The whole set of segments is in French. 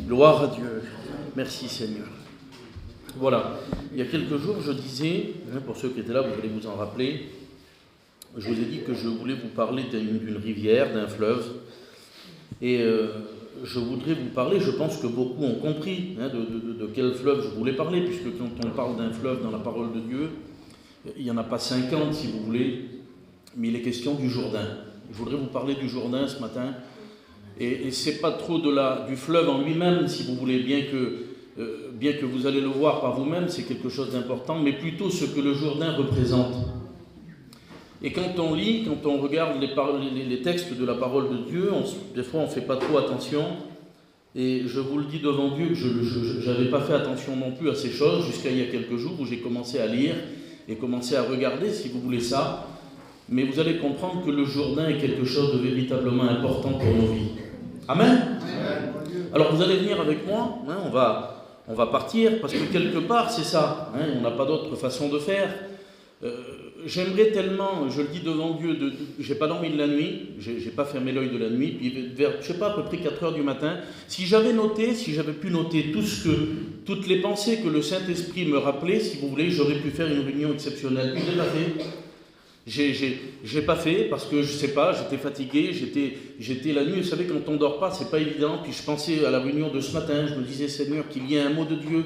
Gloire à Dieu. Merci Seigneur. Voilà, il y a quelques jours, je disais, pour ceux qui étaient là, vous allez vous en rappeler, je vous ai dit que je voulais vous parler d'une rivière, d'un fleuve, et je voudrais vous parler, je pense que beaucoup ont compris de quel fleuve je voulais parler, puisque quand on parle d'un fleuve dans la parole de Dieu, il n'y en a pas 50 si vous voulez, mais il est question du Jourdain. Je voudrais vous parler du Jourdain ce matin, et c'est pas trop du fleuve en lui-même, si vous voulez, bien que vous allez le voir par vous-même, c'est quelque chose d'important, mais plutôt ce que le Jourdain représente. Et quand on lit, quand on regarde les textes de la parole de Dieu, des fois on ne fait pas trop attention, et je vous le dis devant Dieu que je n'avais pas fait attention non plus à ces choses, jusqu'à il y a quelques jours où j'ai commencé à lire et commencé à regarder, si vous voulez ça, mais vous allez comprendre que le Jourdain est quelque chose de véritablement important pour nos vies. Amen. Alors vous allez venir avec moi, on va partir, parce que quelque part c'est ça, on n'a pas d'autre façon de faire. J'aimerais tellement, je le dis devant Dieu, j'ai pas dormi de la nuit, j'ai pas fermé l'œil de la nuit, puis vers, je sais pas, à peu près 4 heures du matin, si j'avais pu noter toutes les pensées que le Saint-Esprit me rappelait, si vous voulez, j'aurais pu faire une réunion exceptionnelle. Je l'ai pas fait. J'ai pas fait parce que je sais pas, j'étais fatigué, j'étais la nuit, vous savez, quand on dort pas, c'est pas évident. Puis je pensais à la réunion de ce matin, je me disais, Seigneur, qu'il y ait un mot de Dieu.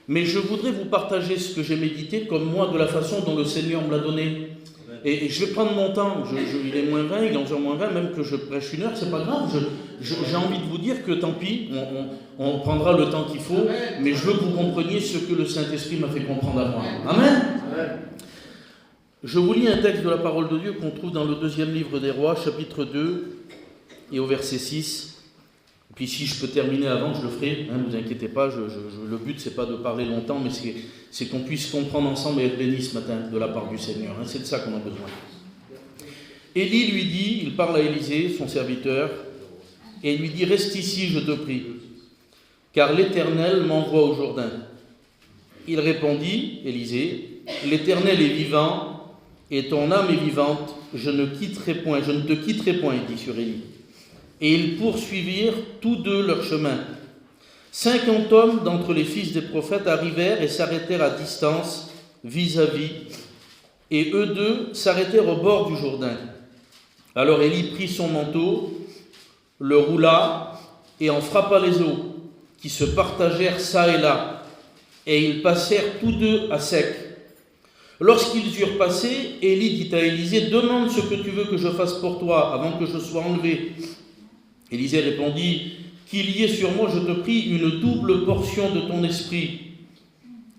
Mais je voudrais vous partager ce que j'ai médité, comme moi, de la façon dont le Seigneur me l'a donné. Et je vais prendre mon temps, il est moins 20, il est 11h moins 20, même que je prêche 1 heure, c'est pas grave. J'ai envie de vous dire que tant pis, on prendra le temps qu'il faut, mais je veux que vous compreniez ce que le Saint-Esprit m'a fait comprendre à moi. Amen. Je vous lis un texte de la parole de Dieu qu'on trouve dans le 2e livre des Rois, chapitre 2, et au verset 6. Puis si je peux terminer avant, je le ferai, ne vous inquiétez pas, le but c'est pas de parler longtemps, mais c'est qu'on puisse comprendre ensemble et être bénis ce matin de la part du Seigneur, c'est de ça qu'on a besoin. Élie lui dit, il parle à Élisée, son serviteur, et il lui dit, reste ici, je te prie, car l'Éternel m'envoie au Jourdain. Il répondit, Élisée, l'Éternel est vivant, et ton âme est vivante, je ne te quitterai point, il dit sur Élie. Et ils poursuivirent tous deux leur chemin. 50 hommes d'entre les fils des prophètes arrivèrent et s'arrêtèrent à distance, vis-à-vis, et eux deux s'arrêtèrent au bord du Jourdain. Alors Élie prit son manteau, le roula, et en frappa les eaux, qui se partagèrent çà et là, et ils passèrent tous deux à sec. Lorsqu'ils eurent passé, Élie dit à Élisée, « Demande ce que tu veux que je fasse pour toi, avant que je sois enlevé. » Élisée répondit, « Qu'il y ait sur moi, je te prie, une double portion de ton esprit. »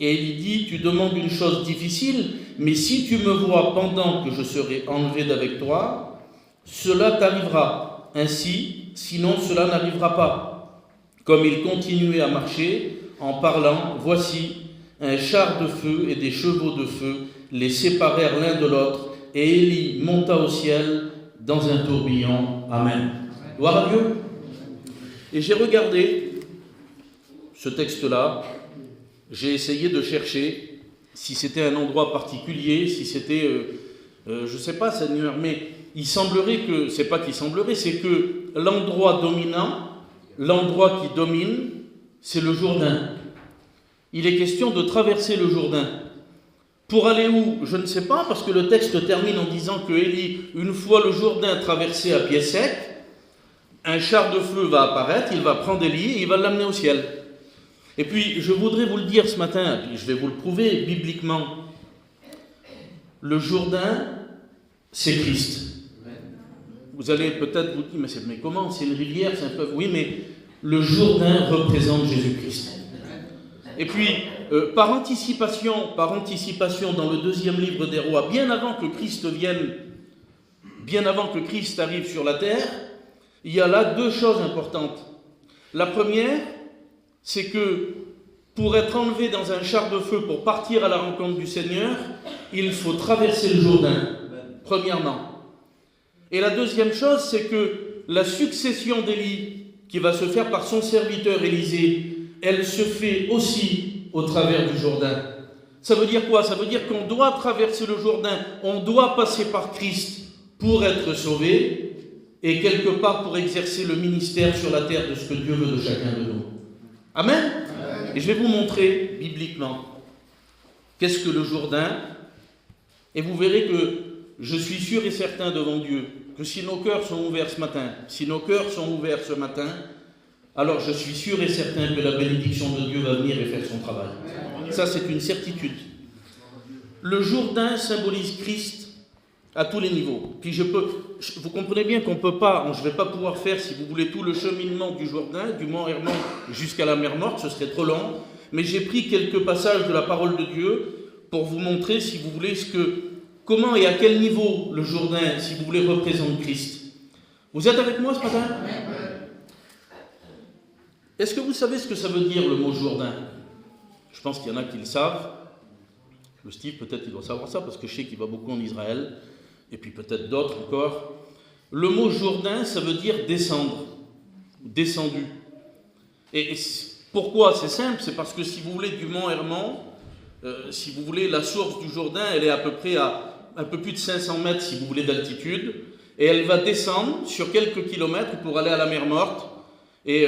Et Élie dit, « Tu demandes une chose difficile, mais si tu me vois pendant que je serai enlevé d'avec toi, cela t'arrivera. Ainsi, sinon cela n'arrivera pas. » Comme il continuait à marcher, en parlant, voici, un char de feu et des chevaux de feu les séparèrent l'un de l'autre, et Élie monta au ciel dans un tourbillon. Amen. Gloire à Dieu. Et j'ai regardé ce texte-là, j'ai essayé de chercher si c'était un endroit particulier, si c'était, je ne sais pas, Seigneur, mais il semblerait que, c'est pas qu'il semblerait, c'est que l'endroit dominant, l'endroit qui domine, c'est le Jourdain. Il est question de traverser le Jourdain. Pour aller où? Je ne sais pas, parce que le texte termine en disant que Élie, une fois le Jourdain traversé à pied sec, un char de feu va apparaître, il va prendre Élie et il va l'amener au ciel. Et puis, je voudrais vous le dire ce matin, et je vais vous le prouver bibliquement. Le Jourdain, c'est Christ. Vous allez peut-être vous dire, mais comment? C'est une rivière, c'est un fleuve. Oui, mais le Jourdain représente Jésus-Christ. Et puis, par anticipation, dans le 2e livre des Rois, bien avant que Christ vienne, bien avant que Christ arrive sur la terre, il y a là 2 choses importantes. La première, c'est que pour être enlevé dans un char de feu, pour partir à la rencontre du Seigneur, il faut traverser le Jourdain, premièrement. Et la deuxième chose, c'est que la succession d'Élie, qui va se faire par son serviteur Élisée, elle se fait aussi au travers du Jourdain. Ça veut dire quoi? Ça veut dire qu'on doit traverser le Jourdain, on doit passer par Christ pour être sauvé, et quelque part pour exercer le ministère sur la terre de ce que Dieu veut de chacun de nous. Amen. Et je vais vous montrer bibliquement qu'est-ce que le Jourdain, et vous verrez que je suis sûr et certain devant Dieu que si nos cœurs sont ouverts ce matin, alors je suis sûr et certain que la bénédiction de Dieu va venir et faire son travail. Ça, c'est une certitude. Le Jourdain symbolise Christ à tous les niveaux. Puis vous comprenez bien qu'on ne peut pas, je ne vais pas pouvoir faire, si vous voulez, tout le cheminement du Jourdain, du mont Hermon jusqu'à la mer Morte, ce serait trop long, mais j'ai pris quelques passages de la parole de Dieu pour vous montrer, si vous voulez, comment et à quel niveau le Jourdain, si vous voulez, représente Christ. Vous êtes avec moi ce matin ? Est-ce que vous savez ce que ça veut dire le mot Jourdain ? Je pense qu'il y en a qui le savent. Le Steve, peut-être, il doit savoir ça, parce que je sais qu'il va beaucoup en Israël, et puis peut-être d'autres encore. Le mot Jourdain, ça veut dire descendre, descendu. Et pourquoi ? C'est simple, c'est parce que si vous voulez du mont Hermon, si vous voulez, la source du Jourdain, elle est à peu près à un peu plus de 500 mètres, si vous voulez, d'altitude, et elle va descendre sur quelques kilomètres pour aller à la mer Morte, et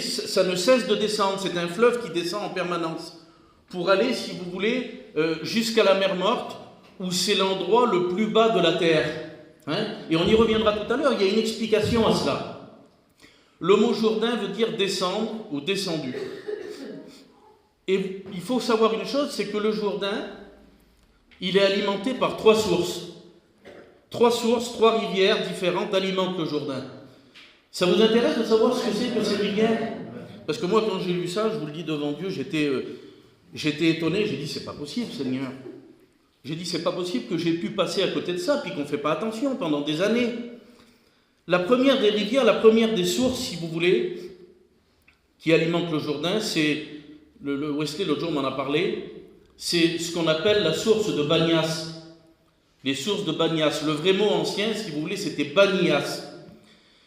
ça ne cesse de descendre, c'est un fleuve qui descend en permanence, pour aller, si vous voulez, jusqu'à la mer Morte, où c'est l'endroit le plus bas de la terre. Et on y reviendra tout à l'heure, il y a une explication à cela. Le mot Jourdain veut dire descendre ou descendu. Et il faut savoir une chose, c'est que le Jourdain, il est alimenté par 3 sources. 3 sources, 3 rivières différentes alimentent le Jourdain. Ça vous intéresse de savoir ce que c'est que ces rivières ? Parce que moi, quand j'ai lu ça, je vous le dis devant Dieu, j'étais étonné, j'ai dit, c'est pas possible, Seigneur. J'ai dit, c'est pas possible que j'ai pu passer à côté de ça, puis qu'on ne fait pas attention pendant des années. La première des rivières, la première des sources, si vous voulez, qui alimente le Jourdain, c'est, Wesley, l'autre jour, m'en a parlé, c'est ce qu'on appelle la source de Banias. Les sources de Banias. Le vrai mot ancien, si vous voulez, c'était Banias.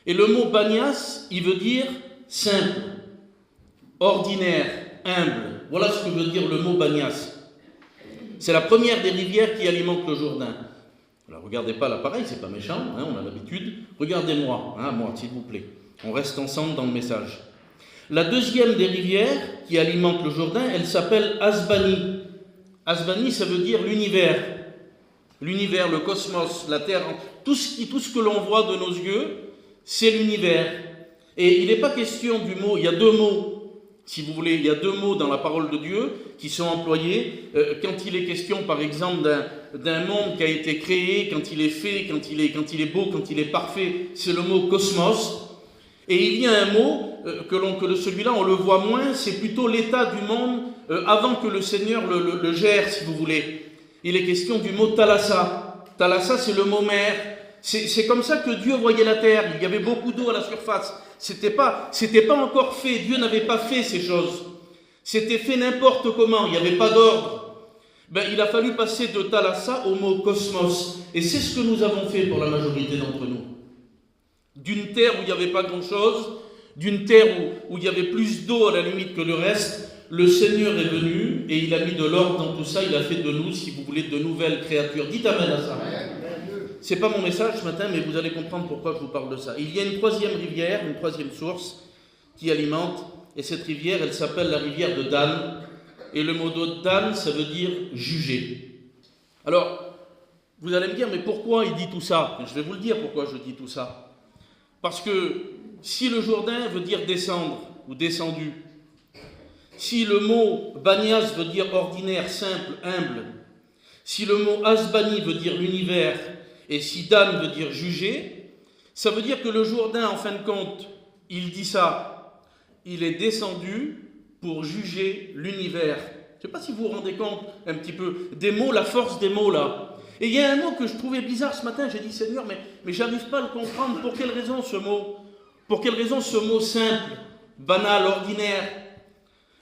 Et le mot Banias, il veut dire simple, ordinaire, humble. Voilà ce que veut dire le mot Banias. C'est la première des rivières qui alimente le Jourdain. Alors, regardez pas l'appareil, c'est pas méchant, on a l'habitude. Regardez-moi, moi, s'il vous plaît. On reste ensemble dans le message. La deuxième des rivières qui alimente le Jourdain, elle s'appelle Asbani. Asbani, ça veut dire l'univers. L'univers, le cosmos, la Terre, tout ce que l'on voit de nos yeux, c'est l'univers. Et il n'est pas question du mot, il y a 2 mots, si vous voulez, il y a 2 mots dans la parole de Dieu qui sont employés quand il est question, par exemple, d'un monde qui a été créé, quand il est fait, quand il est beau, quand il est parfait, c'est le mot cosmos. Et il y a un mot celui-là, on le voit moins, c'est plutôt l'état du monde avant que le Seigneur le gère, si vous voulez. Il est question du mot thalassa. Thalassa, c'est le mot mer. C'est comme ça que Dieu voyait la terre. Il y avait beaucoup d'eau à la surface. C'était pas encore fait. Dieu n'avait pas fait ces choses. C'était fait n'importe comment. Il n'y avait pas d'ordre. Il a fallu passer de thalassa au mot cosmos. Et c'est ce que nous avons fait pour la majorité d'entre nous. D'une terre où il n'y avait pas grand-chose, d'une terre où il y avait plus d'eau à la limite que le reste, le Seigneur est venu et il a mis de l'ordre dans tout ça. Il a fait de nous, si vous voulez, de nouvelles créatures. Dites amen à ça. Ce n'est pas mon message ce matin, mais vous allez comprendre pourquoi je vous parle de ça. Il y a une 3e rivière, une 3e source qui alimente, et cette rivière, elle s'appelle la rivière de Dan. Et le mot de Dan, ça veut dire juger. Alors, vous allez me dire, mais pourquoi il dit tout ça ? Je vais vous le dire pourquoi je dis tout ça. Parce que si le Jourdain veut dire descendre ou descendu, si le mot Banias veut dire ordinaire, simple, humble, si le mot Asbani veut dire l'univers, et si Dan veut dire juger, ça veut dire que le Jourdain, en fin de compte, il dit ça, il est descendu pour juger l'univers. Je ne sais pas si vous vous rendez compte un petit peu des mots, la force des mots là. Et il y a un mot que je trouvais bizarre ce matin, j'ai dit Seigneur, mais j'arrive pas à le comprendre. Pour quelle raison ce mot ? Pour quelle raison ce mot simple, banal, ordinaire ?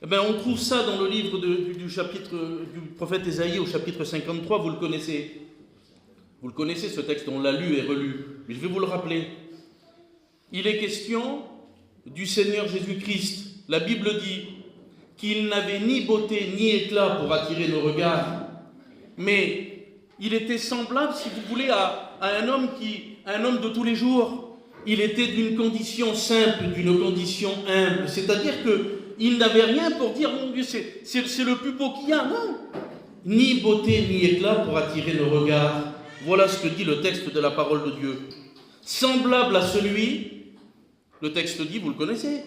On trouve ça dans le livre du chapitre du prophète Ésaïe au chapitre 53, vous le connaissez. Vous le connaissez ce texte, on l'a lu et relu, mais je vais vous le rappeler. Il est question du Seigneur Jésus-Christ. La Bible dit qu'il n'avait ni beauté ni éclat pour attirer nos regards, mais il était semblable, si vous voulez, à un homme de tous les jours. il était d'une condition simple, d'une condition humble. C'est-à-dire qu'il n'avait rien pour dire, mon Dieu, c'est le plus beau qu'il y a. Non. Ni beauté, ni éclat pour attirer nos regards. Voilà ce que dit le texte de la parole de Dieu. Semblable à celui, le texte dit, vous le connaissez,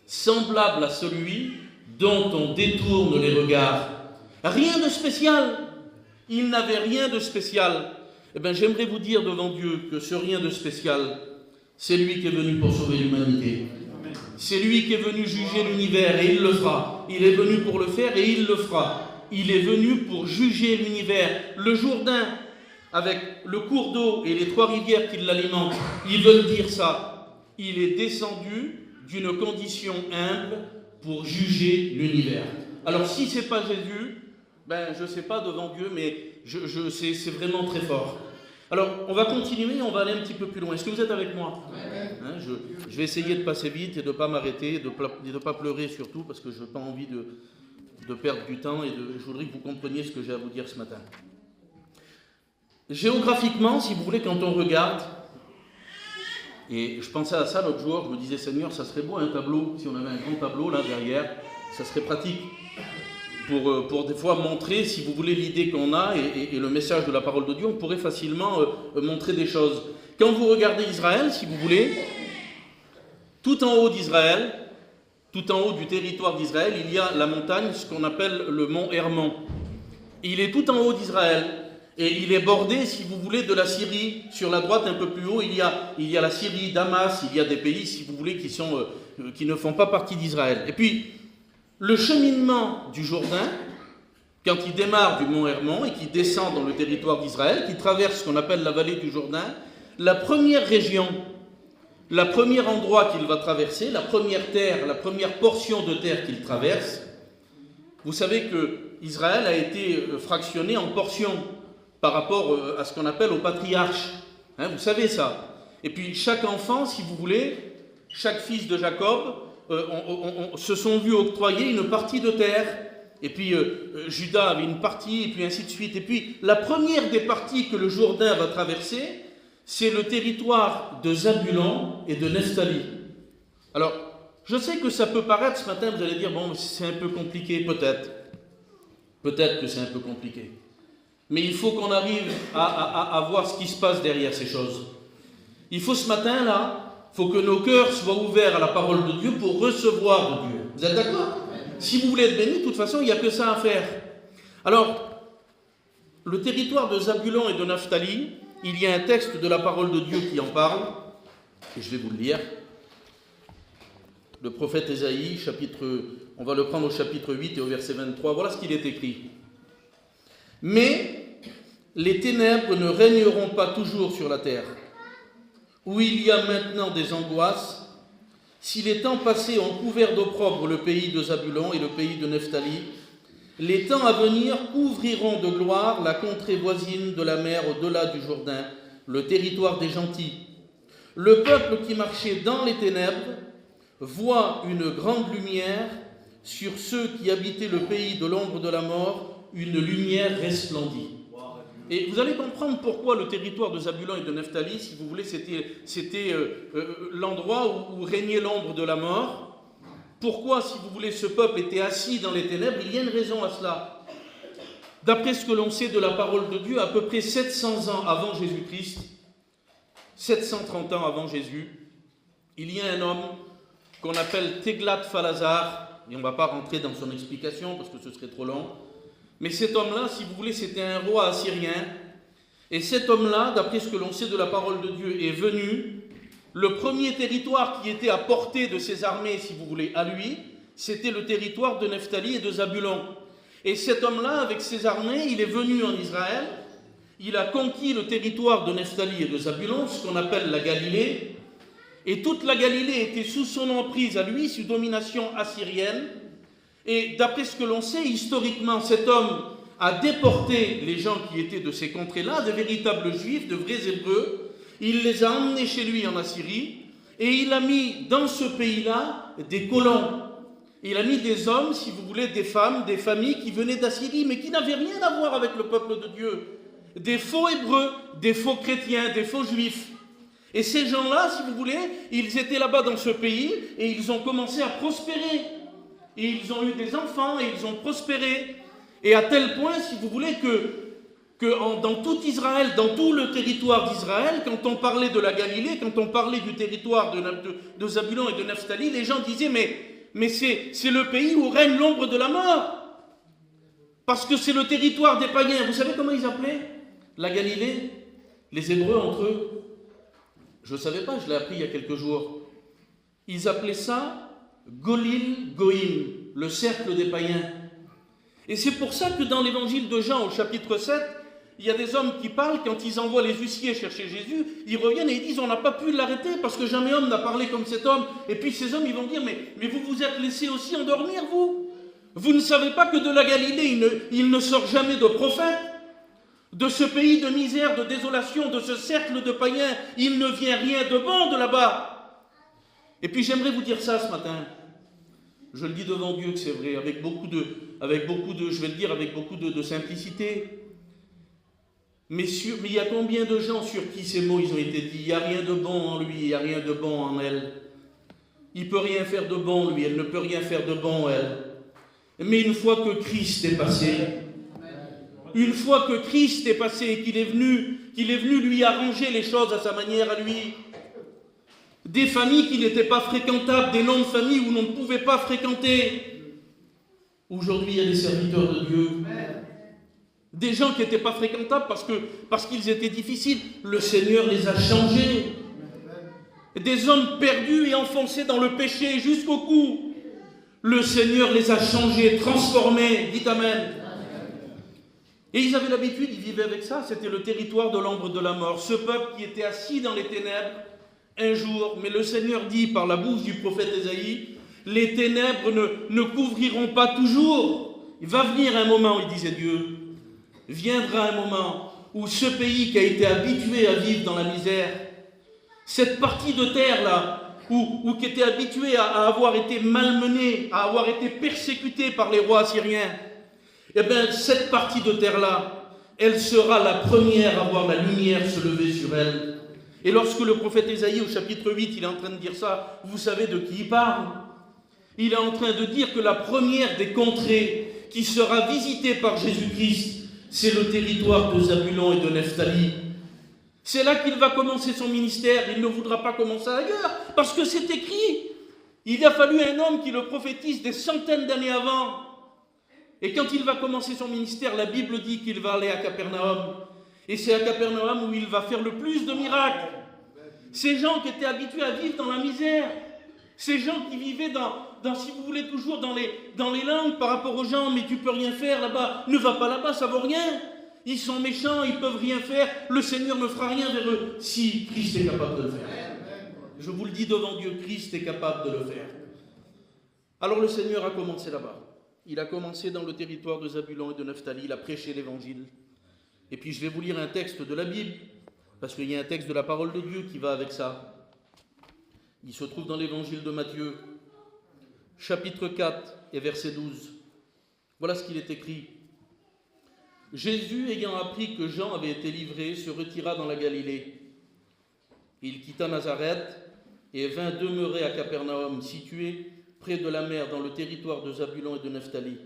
semblable à celui dont on détourne les regards. Rien de spécial. Il n'avait rien de spécial. Eh bien, j'aimerais vous dire devant Dieu que ce rien de spécial, c'est lui qui est venu pour sauver l'humanité. C'est lui qui est venu juger l'univers et il le fera. Il est venu pour le faire et il le fera. Il est venu pour juger l'univers. Le Jourdain, avec le cours d'eau et les 3 rivières qui l'alimentent, ils veulent dire ça. Il est descendu d'une condition humble pour juger l'univers. Alors si ce n'est pas Jésus, ben, je ne sais pas devant Dieu, mais c'est vraiment très fort. Alors, on va continuer, on va aller un petit peu plus loin. Est-ce que vous êtes avec moi? Hein, je vais essayer de passer vite et de ne pas m'arrêter, de ne pas pleurer surtout, parce que je n'ai pas envie de perdre du temps et je voudrais que vous compreniez ce que j'ai à vous dire ce matin. Géographiquement, si vous voulez, quand on regarde, et je pensais à ça l'autre jour, je me disais, Seigneur, ça serait beau un tableau, si on avait un grand tableau là derrière, ça serait pratique. Pour des fois montrer, si vous voulez, l'idée qu'on a et le message de la parole de Dieu, on pourrait facilement montrer des choses. Quand vous regardez Israël, si vous voulez, tout en haut d'Israël, tout en haut du territoire d'Israël, il y a la montagne, ce qu'on appelle le mont Hermon. Il est tout en haut d'Israël et il est bordé, si vous voulez, de la Syrie. Sur la droite, un peu plus haut, il y a la Syrie, Damas, il y a des pays, si vous voulez, qui ne font pas partie d'Israël. Et puis, le cheminement du Jourdain, quand il démarre du mont Hermon et qu'il descend dans le territoire d'Israël, qui traverse ce qu'on appelle la vallée du Jourdain, la première région, le premier endroit qu'il va traverser, la première terre, la première portion de terre qu'il traverse, vous savez que Israël a été fractionné en portions par rapport à ce qu'on appelle au patriarche. Hein, vous savez ça. Et puis chaque enfant, si vous voulez, chaque fils de Jacob, se sont vus octroyer une partie de terre, et puis Judas avait une partie, et puis ainsi de suite. Et puis la première des parties que le Jourdain va traverser, c'est le territoire de Zabulon et de Nephtali. Alors, je sais que ça peut paraître, ce matin, vous allez dire, bon, c'est un peu compliqué, peut-être. Peut-être que c'est un peu compliqué. Mais il faut qu'on arrive à voir ce qui se passe derrière ces choses. Il faut ce matin-là, il faut que nos cœurs soient ouverts à la parole de Dieu pour recevoir de Dieu. Vous êtes d'accord? Si vous voulez être béni, de toute façon, il n'y a que ça à faire. Alors, le territoire de Zabulon et de Nephtali, il y a un texte de la parole de Dieu qui en parle, et je vais vous le lire. Le prophète Ésaïe, on va le prendre au chapitre 8 et au verset 23, voilà ce qu'il est écrit. « Mais les ténèbres ne régneront pas toujours sur la terre. Où il y a maintenant des angoisses, si les temps passés ont couvert d'opprobre le pays de Zabulon et le pays de Nephtali, les temps à venir couvriront de gloire la contrée voisine de la mer au-delà du Jourdain, le territoire des gentils. Le peuple qui marchait dans les ténèbres voit une grande lumière, sur ceux qui habitaient le pays de l'ombre de la mort, une lumière resplendit. » Et vous allez comprendre pourquoi le territoire de Zabulon et de Nephtali, si vous voulez, c'était l'endroit où régnait l'ombre de la mort. Pourquoi, si vous voulez, ce peuple était assis dans les ténèbres? Il y a une raison à cela. D'après ce que l'on sait de la parole de Dieu, à peu près 700 ans avant Jésus-Christ, 730 ans avant Jésus, il y a un homme qu'on appelle Téglat-Phalazar, et on ne va pas rentrer dans son explication parce que ce serait trop long. Mais cet homme-là, si vous voulez, c'était un roi assyrien. Et cet homme-là, d'après ce que l'on sait de la parole de Dieu, est venu. Le premier territoire qui était à portée de ses armées, si vous voulez, à lui, c'était le territoire de Nephtali et de Zabulon. Et cet homme-là, avec ses armées, il est venu en Israël. Il a conquis le territoire de Nephtali et de Zabulon, ce qu'on appelle la Galilée. Et toute la Galilée était sous son emprise à lui, sous domination assyrienne. Et d'après ce que l'on sait, historiquement, cet homme a déporté les gens qui étaient de ces contrées-là, de véritables juifs, de vrais hébreux. Il les a emmenés chez lui en Assyrie et il a mis dans ce pays-là des colons. Il a mis des hommes, si vous voulez, des femmes, des familles qui venaient d'Assyrie, mais qui n'avaient rien à voir avec le peuple de Dieu. Des faux hébreux, des faux chrétiens, des faux juifs. Et ces gens-là, si vous voulez, ils étaient là-bas dans ce pays et ils ont commencé à prospérer. Et ils ont eu des enfants et ils ont prospéré. Et à tel point, si vous voulez, dans tout Israël, dans tout le territoire d'Israël, quand on parlait de la Galilée, quand on parlait du territoire de Zabulon et de Naphtali, les gens disaient mais c'est le pays où règne l'ombre de la mort. Parce que c'est le territoire des païens. Vous savez comment ils appelaient la Galilée? Les Hébreux entre eux. Je ne savais pas, je l'ai appris il y a quelques jours. Ils appelaient ça Golil Goïm, le cercle des païens. Et c'est pour ça que dans l'évangile de Jean, au chapitre 7, il y a des hommes qui parlent, quand ils envoient les huissiers chercher Jésus, ils reviennent et ils disent on n'a pas pu l'arrêter parce que jamais homme n'a parlé comme cet homme. Et puis ces hommes, ils vont dire mais vous vous êtes laissé aussi endormir, vous? Vous ne savez pas que de la Galilée, il ne sort jamais de prophète? De ce pays de misère, de désolation, de ce cercle de païens, il ne vient rien de bon de là-bas. Et puis j'aimerais vous dire ça ce matin. Je le dis devant Dieu que c'est vrai, avec beaucoup de, je vais le dire, avec beaucoup de simplicité. Mais il y a combien de gens sur qui ces mots ils ont été dit? Il n'y a rien de bon en lui, il n'y a rien de bon en elle. Il ne peut rien faire de bon lui, elle ne peut rien faire de bon elle. Mais une fois que Christ est passé, et qu'il est venu lui arranger les choses à sa manière à lui, des familles qui n'étaient pas fréquentables, des noms de famille où l'on ne pouvait pas fréquenter. Aujourd'hui, il y a des serviteurs de Dieu, des gens qui n'étaient pas fréquentables parce qu'ils étaient difficiles. Le Seigneur les a changés. Des hommes perdus et enfoncés dans le péché jusqu'au cou. Le Seigneur les a changés, transformés. Dites Amen. Et ils avaient l'habitude, ils vivaient avec ça. C'était le territoire de l'ombre de la mort. Ce peuple qui était assis dans les ténèbres un jour. Mais le Seigneur dit par la bouche du prophète Ésaïe, les ténèbres ne couvriront pas toujours. Il va venir un moment, il disait Dieu. Viendra un moment où ce pays qui a été habitué à vivre dans la misère, cette partie de terre-là, qui était habitué à avoir été malmené, à avoir été persécuté par les rois assyriens, eh bien, cette partie de terre-là, elle sera la première à voir la lumière se lever sur elle. Et lorsque le prophète Ésaïe, au chapitre 8, il est en train de dire ça, vous savez de qui il parle? Il est en train de dire que la première des contrées qui sera visitée par Jésus-Christ, c'est le territoire de Zabulon et de Naphtali. C'est là qu'il va commencer son ministère. Il ne voudra pas commencer ailleurs, parce que c'est écrit. Il a fallu un homme qui le prophétise des centaines d'années avant. Et quand il va commencer son ministère, la Bible dit qu'il va aller à Capernaum. Et c'est à Capernaum où il va faire le plus de miracles. Ces gens qui étaient habitués à vivre dans la misère, ces gens qui vivaient si vous voulez, toujours dans les langues par rapport aux gens, mais tu peux rien faire là-bas, ne va pas là-bas, ça vaut rien. Ils sont méchants, ils peuvent rien faire, le Seigneur ne fera rien vers eux. Si Christ est capable de le faire. Je vous le dis devant Dieu, Christ est capable de le faire. Alors le Seigneur a commencé là-bas. Il a commencé dans le territoire de Zabulon et de Naphtali, il a prêché l'évangile. Et puis je vais vous lire un texte de la Bible, parce qu'il y a un texte de la parole de Dieu qui va avec ça. Il se trouve dans l'évangile de Matthieu, chapitre 4 et verset 12. Voilà ce qu'il est écrit. Jésus, ayant appris que Jean avait été livré, se retira dans la Galilée. Il quitta Nazareth et vint demeurer à Capernaum, situé près de la mer, dans le territoire de Zabulon et de Naphtali,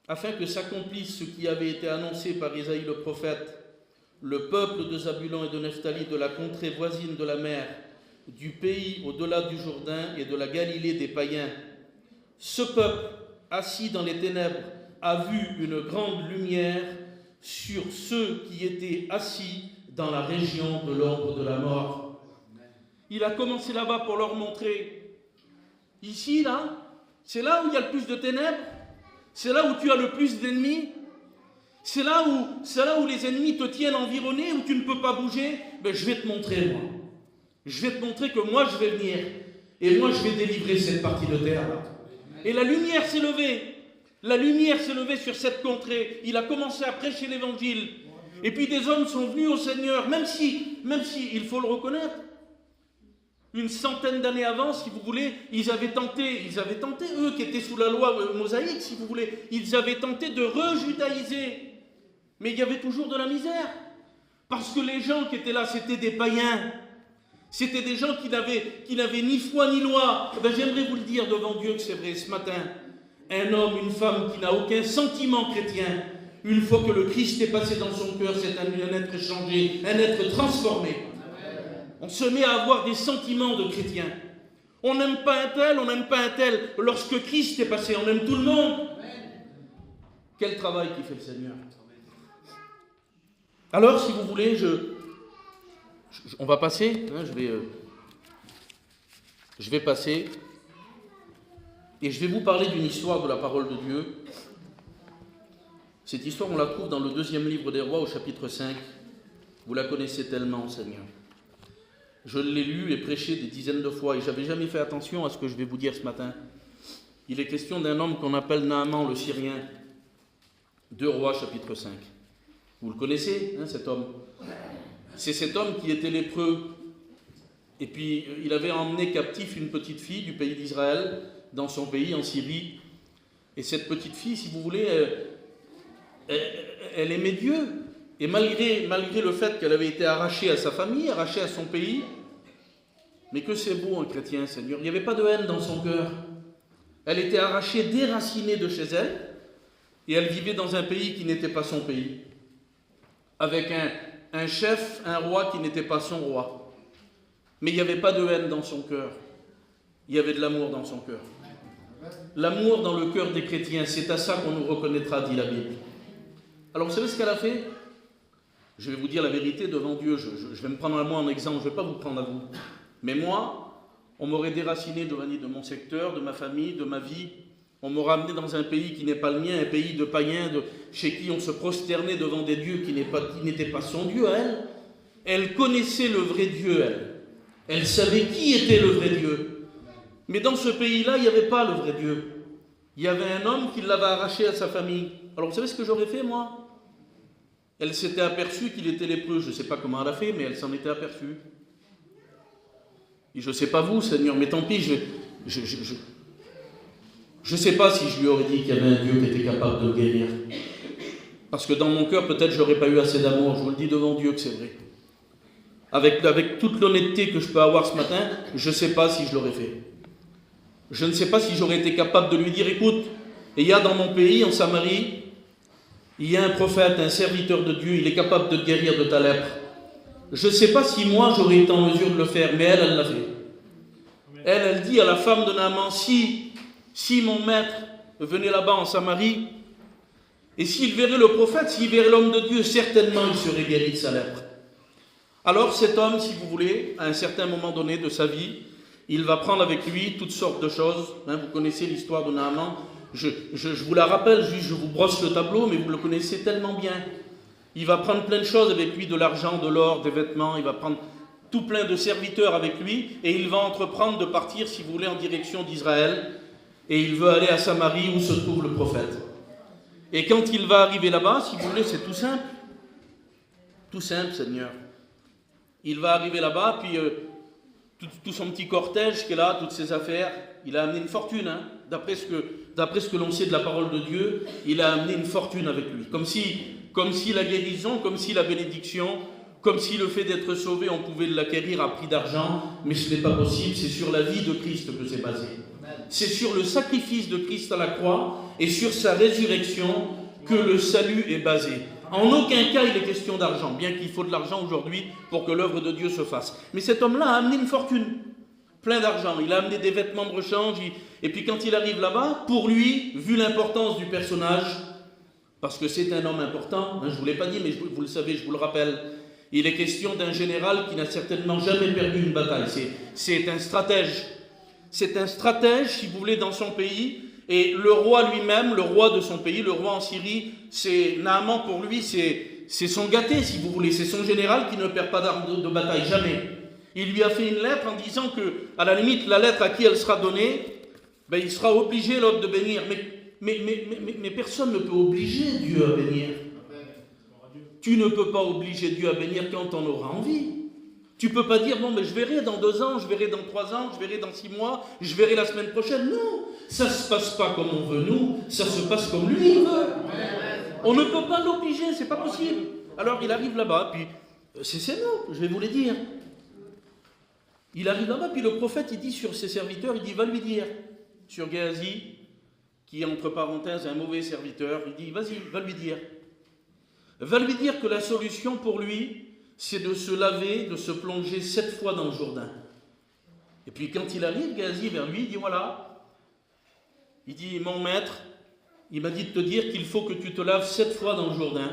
afin que s'accomplisse ce qui avait été annoncé par Isaïe le prophète. Le peuple de Zabulon et de Naphtali, de la contrée voisine de la mer, du pays au-delà du Jourdain et de la Galilée des païens. Ce peuple, assis dans les ténèbres, a vu une grande lumière sur ceux qui étaient assis dans la région de l'ombre de la mort. Il a commencé là-bas pour leur montrer, ici, là, c'est là où il y a le plus de ténèbres, c'est là où tu as le plus d'ennemis, c'est là où les ennemis te tiennent environné, où tu ne peux pas bouger. Ben, je vais te montrer, moi. Je vais te montrer que moi, je vais venir. Et moi, je vais délivrer cette partie de terre. Et la lumière s'est levée. La lumière s'est levée sur cette contrée. Il a commencé à prêcher l'évangile. Et puis des hommes sont venus au Seigneur, même si, il faut le reconnaître, une centaine d'années avant, si vous voulez, ils avaient tenté, eux qui étaient sous la loi mosaïque, si vous voulez, ils avaient tenté de rejudaïser. Mais il y avait toujours de la misère. Parce que les gens qui étaient là, c'était des païens. C'était des gens qui n'avaient ni foi ni loi. Eh bien, j'aimerais vous le dire devant Dieu que c'est vrai ce matin. Un homme, une femme qui n'a aucun sentiment chrétien, une fois que le Christ est passé dans son cœur, c'est un être changé, un être transformé. On se met à avoir des sentiments de chrétien. On n'aime pas un tel, on n'aime pas un tel. Lorsque Christ est passé, on aime tout le monde. Quel travail qui fait le Seigneur. Alors, si vous voulez, on va passer, hein, je vais passer, et je vais vous parler d'une histoire de la parole de Dieu. Cette histoire, on la trouve dans le 2e livre des Rois, au chapitre 5. Vous la connaissez tellement, Seigneur. Je l'ai lu et prêché des dizaines de fois, et je n'avais jamais fait attention à ce que je vais vous dire ce matin. Il est question d'un homme qu'on appelle Naaman le Syrien. 2 Rois, chapitre 5. Vous le connaissez, hein, cet homme. C'est cet homme qui était lépreux. Et puis, il avait emmené captif une petite fille du pays d'Israël, dans son pays, en Syrie. Et cette petite fille, si vous voulez, elle aimait Dieu. Et malgré le fait qu'elle avait été arrachée à sa famille, arrachée à son pays, mais que c'est beau un chrétien, Seigneur, il n'y avait pas de haine dans son cœur. Elle était arrachée, déracinée de chez elle, et elle vivait dans un pays qui n'était pas son pays, avec un chef, un roi qui n'était pas son roi. Mais il n'y avait pas de haine dans son cœur, il y avait de l'amour dans son cœur. L'amour dans le cœur des chrétiens, c'est à ça qu'on nous reconnaîtra, dit la Bible. Alors vous savez ce qu'elle a fait? Je vais vous dire la vérité devant Dieu, je vais me prendre à moi en exemple, je ne vais pas vous prendre à vous. Mais moi, on m'aurait déraciné de mon secteur, de ma famille, de ma vie. On m'aurait amené dans un pays qui n'est pas le mien, un pays de païens, chez qui on se prosternait devant des dieux qui n'étaient pas son Dieu à elle. Elle connaissait le vrai Dieu, elle. Elle savait qui était le vrai Dieu. Mais dans ce pays-là, il n'y avait pas le vrai Dieu. Il y avait un homme qui l'avait arraché à sa famille. Alors vous savez ce que j'aurais fait, moi? Elle s'était aperçue qu'il était lépreux. Je ne sais pas comment elle a fait, mais elle s'en était aperçue. Et je ne sais pas vous, Seigneur, mais tant pis, je ne sais pas si je lui aurais dit qu'il y avait un Dieu qui était capable de le guérir. Parce que dans mon cœur, peut-être, je n'aurais pas eu assez d'amour. Je vous le dis devant Dieu que c'est vrai. Avec toute l'honnêteté que je peux avoir ce matin, je ne sais pas si je l'aurais fait. Je ne sais pas si j'aurais été capable de lui dire, écoute, il y a dans mon pays, en Samarie, il y a un prophète, un serviteur de Dieu, il est capable de te guérir de ta lèpre. Je ne sais pas si moi j'aurais été en mesure de le faire, mais elle l'a fait. Elle dit à la femme de Naaman, si mon maître venait là-bas en Samarie, et s'il verrait le prophète, s'il verrait l'homme de Dieu, certainement il serait guéri de sa lèpre. Alors cet homme, si vous voulez, à un certain moment donné de sa vie, il va prendre avec lui toutes sortes de choses. Hein, vous connaissez l'histoire de Naaman. Je vous la rappelle, juste je vous brosse le tableau, mais vous le connaissez tellement bien. Il va prendre plein de choses avec lui, de l'argent, de l'or, des vêtements. Il va prendre tout plein de serviteurs avec lui. Et il va entreprendre de partir, si vous voulez, en direction d'Israël. Et il veut aller à Samarie où se trouve le prophète. Et quand il va arriver là-bas, si vous voulez, c'est tout simple. Tout simple, Seigneur. Il va arriver là-bas, puis tout son petit cortège qui est là, toutes ses affaires, il a amené une fortune. Hein. D'après ce que l'on sait de la parole de Dieu, il a amené une fortune avec lui. Comme si la guérison, comme si la bénédiction, comme si le fait d'être sauvé, on pouvait l'acquérir à prix d'argent, mais ce n'est pas possible, c'est sur la vie de Christ que c'est basé. C'est sur le sacrifice de Christ à la croix et sur sa résurrection que le salut est basé. En aucun cas il est question d'argent, bien qu'il faut de l'argent aujourd'hui pour que l'œuvre de Dieu se fasse. Mais cet homme-là a amené une fortune, plein d'argent. Il a amené des vêtements de rechange, et puis quand il arrive là-bas, pour lui, vu l'importance du personnage, parce que c'est un homme important, hein, je ne vous l'ai pas dit, mais vous le savez, je vous le rappelle, il est question d'un général qui n'a certainement jamais perdu une bataille. C'est un stratège. C'est un stratège, si vous voulez, dans son pays. Et le roi lui-même, le roi de son pays, le roi en Syrie, c'est Naaman pour lui, c'est son gâté, si vous voulez. C'est son général qui ne perd pas d'armes de bataille, jamais. Il lui a fait une lettre en disant que, à la limite, la lettre à qui elle sera donnée, ben, il sera obligé, l'autre, de bénir. Mais personne ne peut obliger Dieu à bénir. Tu ne peux pas obliger Dieu à bénir quand on aura envie. Tu ne peux pas dire, bon, mais je verrai dans 2 ans, je verrai dans 3 ans, je verrai dans 6 mois, je verrai la semaine prochaine. Non, ça ne se passe pas comme on veut nous, ça se passe comme lui veut. On ne peut pas l'obliger, c'est pas possible. Alors il arrive là-bas, puis c'est nous, je vais vous les dire. Il arrive là-bas, puis le prophète, il dit sur ses serviteurs, il dit, va lui dire, sur Géasi, qui est entre parenthèses un mauvais serviteur, il dit, vas-y, va lui dire. Va lui dire que la solution pour lui, c'est de se laver, de se plonger 7 fois dans le Jourdain. Et puis quand il arrive, Géasi vers lui, il dit, voilà, il dit, mon maître, il m'a dit de te dire qu'il faut que tu te laves 7 fois dans le Jourdain.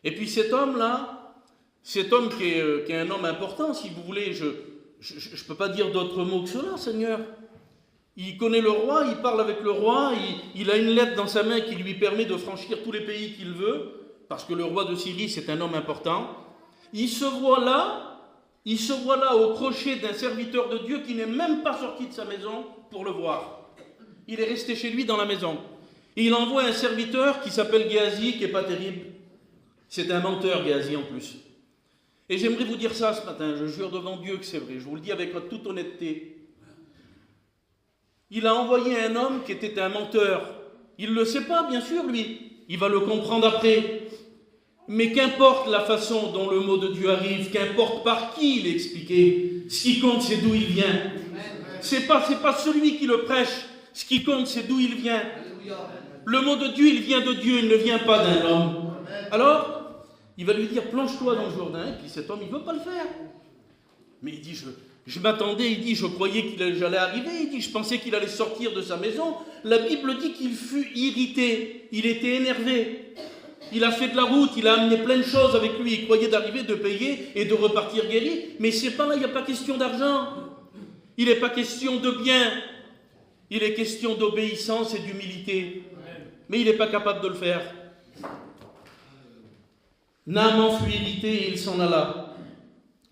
Et puis cet homme-là, cet homme qui est un homme important, si vous voulez, je ne peux pas dire d'autre mot que cela, Seigneur. Il connaît le roi, il parle avec le roi, il a une lettre dans sa main qui lui permet de franchir tous les pays qu'il veut, parce que le roi de Syrie, c'est un homme important. Il se voit là au crochet d'un serviteur de Dieu qui n'est même pas sorti de sa maison pour le voir. Il est resté chez lui dans la maison. Et il envoie un serviteur qui s'appelle Géasi, qui n'est pas terrible. C'est un menteur, Géasi, en plus. Et j'aimerais vous dire ça ce matin, je jure devant Dieu que c'est vrai, je vous le dis avec toute honnêteté. Il a envoyé un homme qui était un menteur. Il ne le sait pas, bien sûr, lui. Il va le comprendre après. Mais qu'importe la façon dont le mot de Dieu arrive, qu'importe par qui il est expliqué, ce qui compte, c'est d'où il vient. C'est pas celui qui le prêche. Ce qui compte, c'est d'où il vient. Le mot de Dieu, il vient de Dieu, il ne vient pas d'un homme. Alors, il va lui dire, plonge-toi dans le Jourdain. Et puis cet homme, il ne veut pas le faire. Mais il dit, je m'attendais, il dit, je croyais qu'il j'allais arriver. Il dit, je pensais qu'il allait sortir de sa maison. La Bible dit qu'il fut irrité. Il était énervé. Il a fait de la route, il a amené plein de choses avec lui. Il croyait d'arriver, de payer et de repartir guéri. Mais c'est pas là, il n'y a pas question d'argent. Il n'est pas question de bien. Il est question d'obéissance et d'humilité. Mais il n'est pas capable de le faire. Naaman fut irrité et il s'en alla.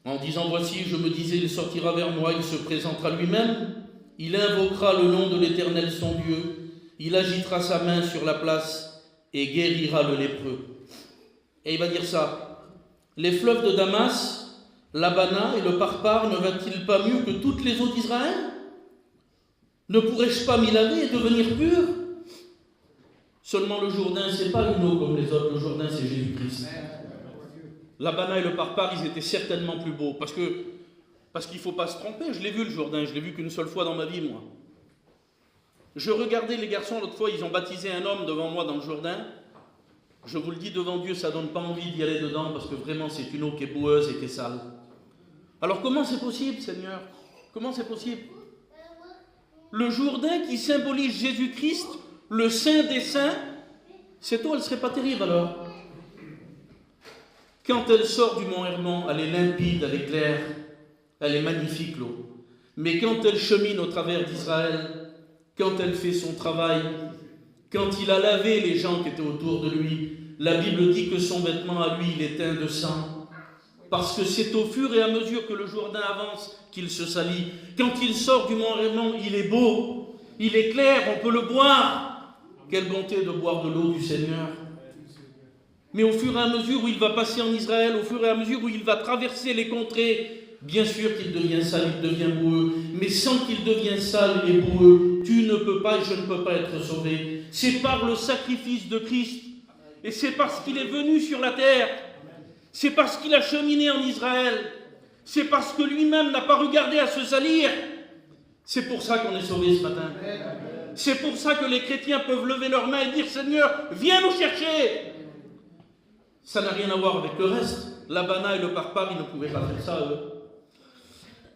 En disant, voici, je me disais, il sortira vers moi, il se présentera lui-même. Il invoquera le nom de l'Éternel son Dieu. Il agitera sa main sur la place et guérira le lépreux. Et il va dire ça. Les fleuves de Damas, l'Abana et le Parpar ne va-t-il pas mieux que toutes les eaux d'Israël? Ne pourrais-je pas m'y laver et devenir pur? Seulement le Jourdain, c'est pas une eau comme les autres. Le Jourdain, c'est Jésus-Christ. L'Abana et le Parpar, ils étaient certainement plus beaux. Parce qu'il ne faut pas se tromper. Je l'ai vu le Jourdain, je l'ai vu qu'une seule fois dans ma vie, moi. Je regardais les garçons, l'autre fois, ils ont baptisé un homme devant moi dans le Jourdain. Je vous le dis devant Dieu, ça ne donne pas envie d'y aller dedans parce que vraiment c'est une eau qui est boueuse et qui est sale. Alors comment c'est possible, Seigneur? Comment c'est possible? Le Jourdain qui symbolise Jésus-Christ, le Saint des Saints, cette eau, elle ne serait pas terrible alors. Quand elle sort du mont Hermon, elle est limpide, elle est claire, elle est magnifique l'eau. Mais quand elle chemine au travers d'Israël, quand elle fait son travail, quand il a lavé les gens qui étaient autour de lui, la Bible dit que son vêtement à lui, il est teint de sang. Parce que c'est au fur et à mesure que le Jourdain avance qu'il se salit. Quand il sort du mont Hermon, il est beau, il est clair, on peut le boire. Quelle bonté de boire de l'eau du Seigneur. Mais au fur et à mesure où il va passer en Israël, au fur et à mesure où il va traverser les contrées, bien sûr qu'il devient sale, il devient boueux, mais sans qu'il devienne sale et boueux, tu ne peux pas et je ne peux pas être sauvé. C'est par le sacrifice de Christ, et c'est parce qu'il est venu sur la terre, c'est parce qu'il a cheminé en Israël, c'est parce que lui-même n'a pas regardé à se salir. C'est pour ça qu'on est sauvé ce matin. C'est pour ça que les chrétiens peuvent lever leurs mains et dire, Seigneur, viens nous chercher. Ça n'a rien à voir avec le reste. L'Abana et le Parpar, ils ne pouvaient pas faire ça, eux.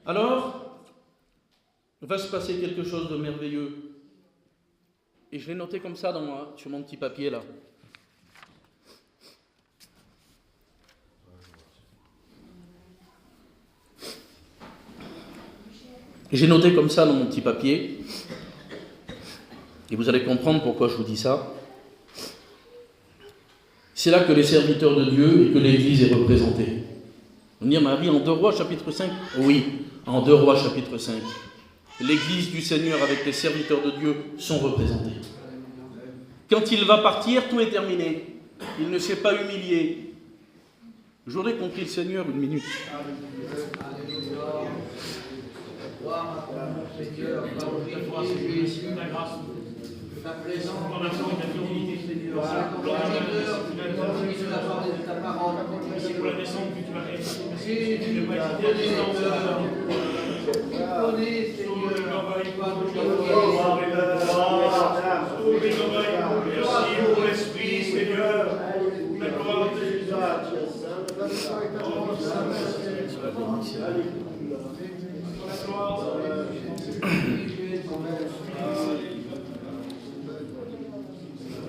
Alors, va se passer quelque chose de merveilleux. Et je l'ai noté comme ça sur mon petit papier là. J'ai noté comme ça dans mon petit papier. Et vous allez comprendre pourquoi je vous dis ça. C'est là que les serviteurs de Dieu et que l'Église est représentée. On dit, Marie, en 2 Rois chapitre 5 ? Oui, en 2 Rois chapitre 5. L'Église du Seigneur avec les serviteurs de Dieu sont représentés. Quand il va partir, tout est terminé. Il ne s'est pas humilié. J'aurais compris le Seigneur une minute. Ta présence, ta parole, c'est pour la descente que tu m'as fait.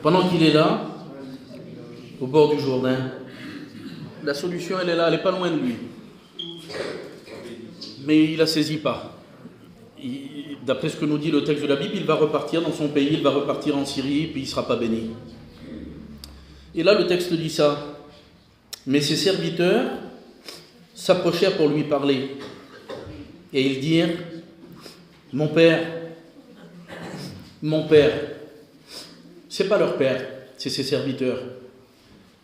Pendant qu'il est là, au bord du Jourdain, la solution elle est là, elle n'est pas loin de lui. Mais il ne la saisit pas. D'après ce que nous dit le texte de la Bible, il va repartir dans son pays, il va repartir en Syrie, puis il ne sera pas béni. Et là, le texte dit ça. Mais ses serviteurs s'approchèrent pour lui parler. Et ils dirent, mon père, c'est pas leur père, c'est ses serviteurs.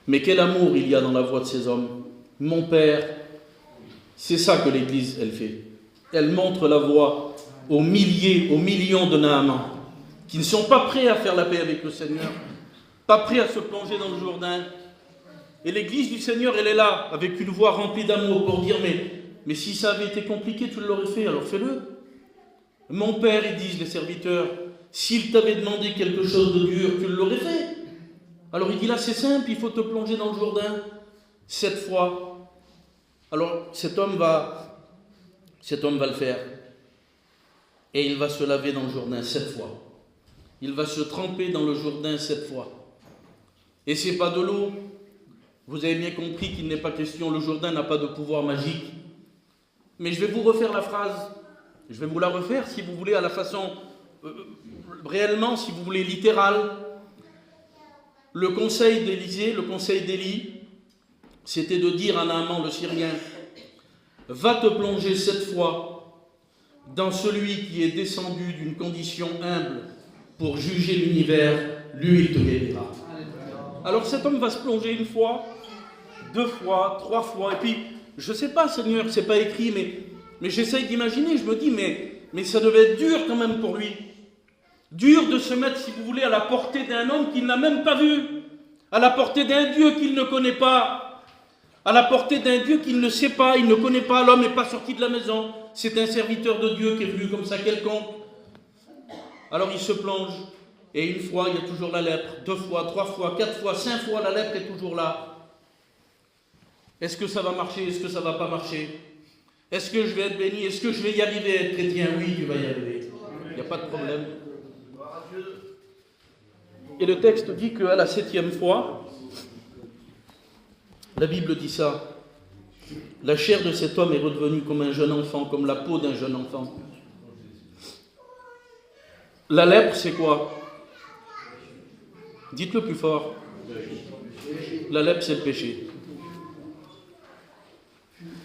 Mais quel amour il y a dans la voix de ces hommes. Mon père, c'est ça que l'Église, elle fait. Elle montre la voie aux milliers, aux millions de Naaman qui ne sont pas prêts à faire la paix avec le Seigneur, pas prêts à se plonger dans le Jourdain. Et l'Église du Seigneur, elle est là, avec une voix remplie d'amour pour dire, mais si ça avait été compliqué, tu l'aurais fait, alors fais-le. Mon père, ils disent les serviteurs, s'il t'avait demandé quelque chose de dur, tu l'aurais fait. Alors il dit là, c'est simple, il faut te plonger dans le Jourdain 7 fois. Alors cet homme va le faire. Et il va se laver dans le Jourdain 7 fois. Il va se tremper dans le Jourdain 7 fois. Et c'est pas de l'eau. Vous avez bien compris qu'il n'est pas question, le Jourdain n'a pas de pouvoir magique. Mais je vais vous refaire la phrase. Je vais vous la refaire si vous voulez à la façon, réellement si vous voulez littérale. Le conseil d'Élisée, le conseil d'Élie, c'était de dire à Naaman le Syrien, va te plonger 7 fois dans celui qui est descendu d'une condition humble pour juger l'univers, lui il te guérira. Alors cet homme va se plonger 1 fois, 2 fois, 3 fois, et puis, je ne sais pas Seigneur, c'est pas écrit, mais j'essaye d'imaginer, je me dis, mais ça devait être dur quand même pour lui. Dur de se mettre, si vous voulez, à la portée d'un homme qu'il n'a même pas vu, à la portée d'un Dieu qu'il ne connaît pas, à la portée d'un Dieu qu'il ne sait pas, il ne connaît pas, l'homme n'est pas sorti de la maison, c'est un serviteur de Dieu qui est venu comme ça quelconque. Alors il se plonge, et 1 fois, il y a toujours la lèpre, 2 fois, 3 fois, 4 fois, 5 fois, la lèpre est toujours là. Est-ce que ça va marcher? Est-ce que ça ne va pas marcher? Est-ce que je vais être béni? Est-ce que je vais y arriver à être chrétien? Oui, tu vas y arriver. Il n'y a pas de problème. Et le texte dit qu'à la 7e fois, la Bible dit ça, la chair de cet homme est redevenue comme un jeune enfant, comme la peau d'un jeune enfant. La lèpre, c'est quoi? Dites-le plus fort. La lèpre, c'est le péché.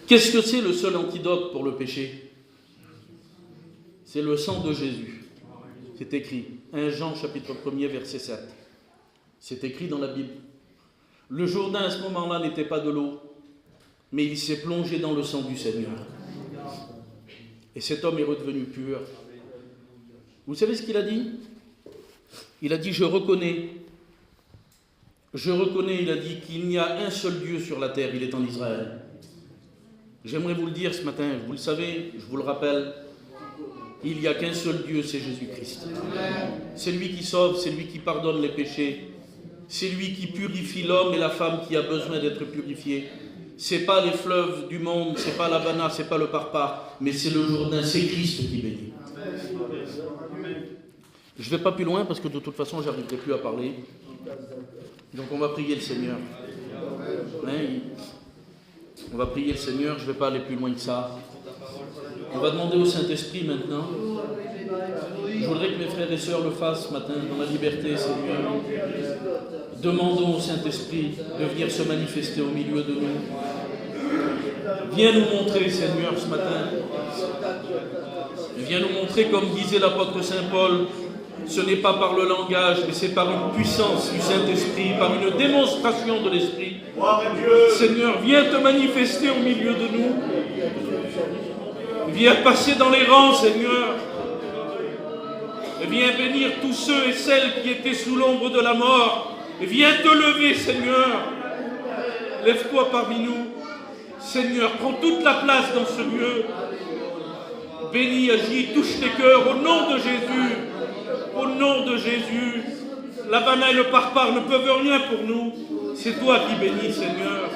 Qu'est-ce que c'est le seul antidote pour le péché? C'est le sang de Jésus. C'est écrit. 1 Jean chapitre 1er verset 7. C'est écrit dans la Bible. Le Jourdain à ce moment-là n'était pas de l'eau, mais il s'est plongé dans le sang du Seigneur. Et cet homme est redevenu pur. Vous savez ce qu'il a dit? Il a dit, je reconnais, il a dit qu'il n'y a un seul Dieu sur la terre, il est en Israël. J'aimerais vous le dire ce matin, vous le savez, je vous le rappelle, il n'y a qu'un seul Dieu, c'est Jésus-Christ. C'est lui qui sauve, c'est lui qui pardonne les péchés, c'est lui qui purifie l'homme et la femme qui a besoin d'être purifiés. C'est pas les fleuves du monde, c'est pas l'Havana, c'est pas le Parpar, mais c'est le Jourdain, c'est Christ qui bénit. Je ne vais pas plus loin parce que de toute façon, je n'arriverai plus à parler. Donc on va prier le Seigneur. On va prier le Seigneur, je ne vais pas aller plus loin que ça. On va demander au Saint-Esprit maintenant. Je voudrais que mes frères et sœurs le fassent ce matin dans la liberté, Seigneur. Demandons au Saint-Esprit de venir se manifester au milieu de nous. Viens nous montrer, Seigneur, ce matin. Viens nous montrer, comme disait l'apôtre Saint Paul, ce n'est pas par le langage, mais c'est par une puissance du Saint-Esprit, par une démonstration de l'Esprit. Seigneur, viens te manifester au milieu de nous. Viens passer dans les rangs, Seigneur. Viens bénir tous ceux et celles qui étaient sous l'ombre de la mort. Viens te lever, Seigneur. Lève-toi parmi nous. Seigneur, prends toute la place dans ce lieu. Bénis, agis, touche les cœurs au nom de Jésus. Au nom de Jésus. La Havana et le Parpar ne peuvent rien pour nous. C'est toi qui bénis, Seigneur.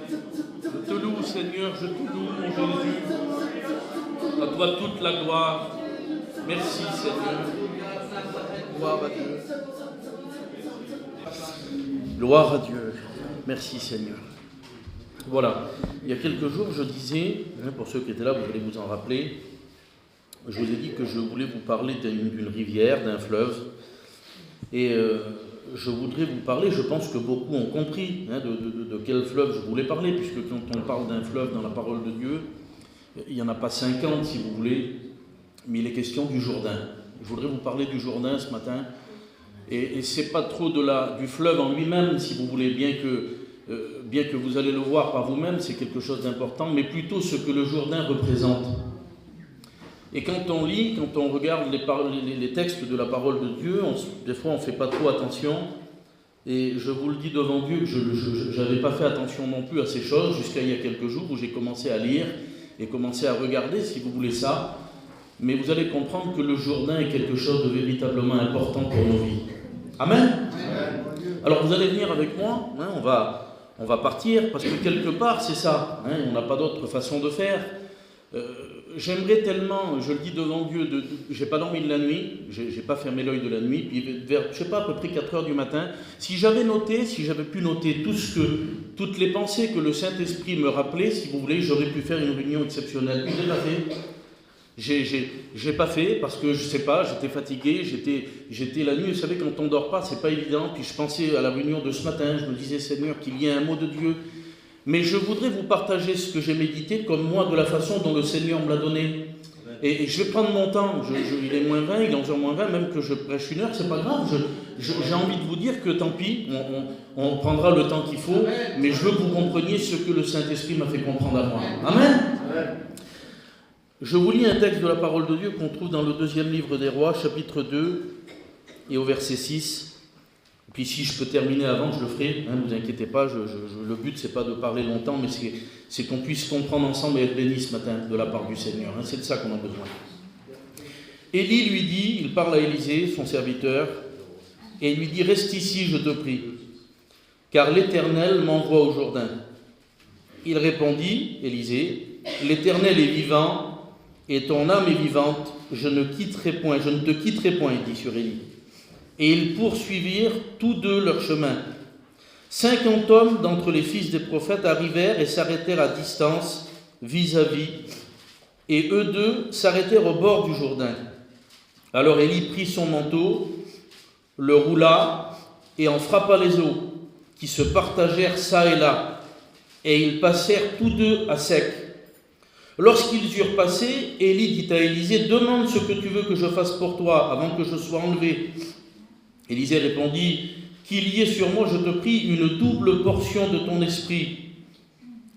Je te loue, Seigneur, je te loue, mon Jésus. À toi toute la gloire. Merci, Seigneur. Gloire à Dieu. Gloire à Dieu. Merci, Seigneur. Voilà. Il y a quelques jours, je disais, pour ceux qui étaient là, vous allez vous en rappeler, je vous ai dit que je voulais vous parler d'une rivière, d'un fleuve. Et je voudrais vous parler, je pense que beaucoup ont compris de quel fleuve je voulais parler, puisque quand on parle d'un fleuve dans la parole de Dieu, il n'y en a pas 50 si vous voulez, mais il est question du Jourdain. Je voudrais vous parler du Jourdain ce matin, et c'est pas trop du fleuve en lui-même, si vous voulez, bien que vous allez le voir par vous-même, c'est quelque chose d'important, mais plutôt ce que le Jourdain représente. Et quand on lit, quand on regarde les textes de la parole de Dieu, des fois on ne fait pas trop attention. Et je vous le dis devant Dieu que je n'avais pas fait attention non plus à ces choses jusqu'à il y a quelques jours où j'ai commencé à lire et commencé à regarder, si vous voulez ça. Mais vous allez comprendre que le Jourdain est quelque chose de véritablement important pour nos vies. Amen. Alors vous allez venir avec moi, on va partir, parce que quelque part c'est ça, on n'a pas d'autre façon de faire. J'aimerais tellement, je le dis devant Dieu, j'ai pas dormi de la nuit, j'ai pas fermé l'œil de la nuit, puis vers, je sais pas, à peu près 4 heures du matin, si j'avais pu noter toutes les pensées que le Saint-Esprit me rappelait, si vous voulez, j'aurais pu faire une réunion exceptionnelle. Je l'ai pas fait. J'ai pas fait parce que je sais pas, j'étais fatigué, j'étais la nuit, vous savez, quand on dort pas, c'est pas évident, puis je pensais à la réunion de ce matin, je me disais, Seigneur, qu'il y ait un mot de Dieu. Mais je voudrais vous partager ce que j'ai médité, comme moi, de la façon dont le Seigneur me l'a donné. Et je vais prendre mon temps. Il est moins 20, il est 11h moins 20, même que je prêche 1 heure, c'est pas grave. J'ai envie de vous dire que tant pis, on prendra le temps qu'il faut, mais je veux que vous compreniez ce que le Saint-Esprit m'a fait comprendre à moi. Amen. Je vous lis un texte de la parole de Dieu qu'on trouve dans le 2e livre des Rois, chapitre 2, et au verset 6. Puis si je peux terminer avant, je le ferai, ne vous inquiétez pas, le but c'est pas de parler longtemps, mais c'est qu'on puisse comprendre ensemble et être bénis ce matin de la part du Seigneur, c'est de ça qu'on a besoin. Élie lui dit, il parle à Élisée, son serviteur, et il lui dit, reste ici, je te prie, car l'Éternel m'envoie au Jourdain. Il répondit, Élisée, l'Éternel est vivant, et ton âme est vivante, je ne te quitterai point, il dit sur Élie. Et ils poursuivirent tous deux leur chemin. 50 hommes d'entre les fils des prophètes arrivèrent et s'arrêtèrent à distance vis-à-vis, et eux deux s'arrêtèrent au bord du Jourdain. Alors Élie prit son manteau, le roula et en frappa les eaux, qui se partagèrent çà et là, et ils passèrent tous deux à sec. Lorsqu'ils eurent passé, Élie dit à Élisée, « Demande ce que tu veux que je fasse pour toi, avant que je sois enlevé. » Élisée répondit, « Qu'il y ait sur moi, je te prie, une double portion de ton esprit. »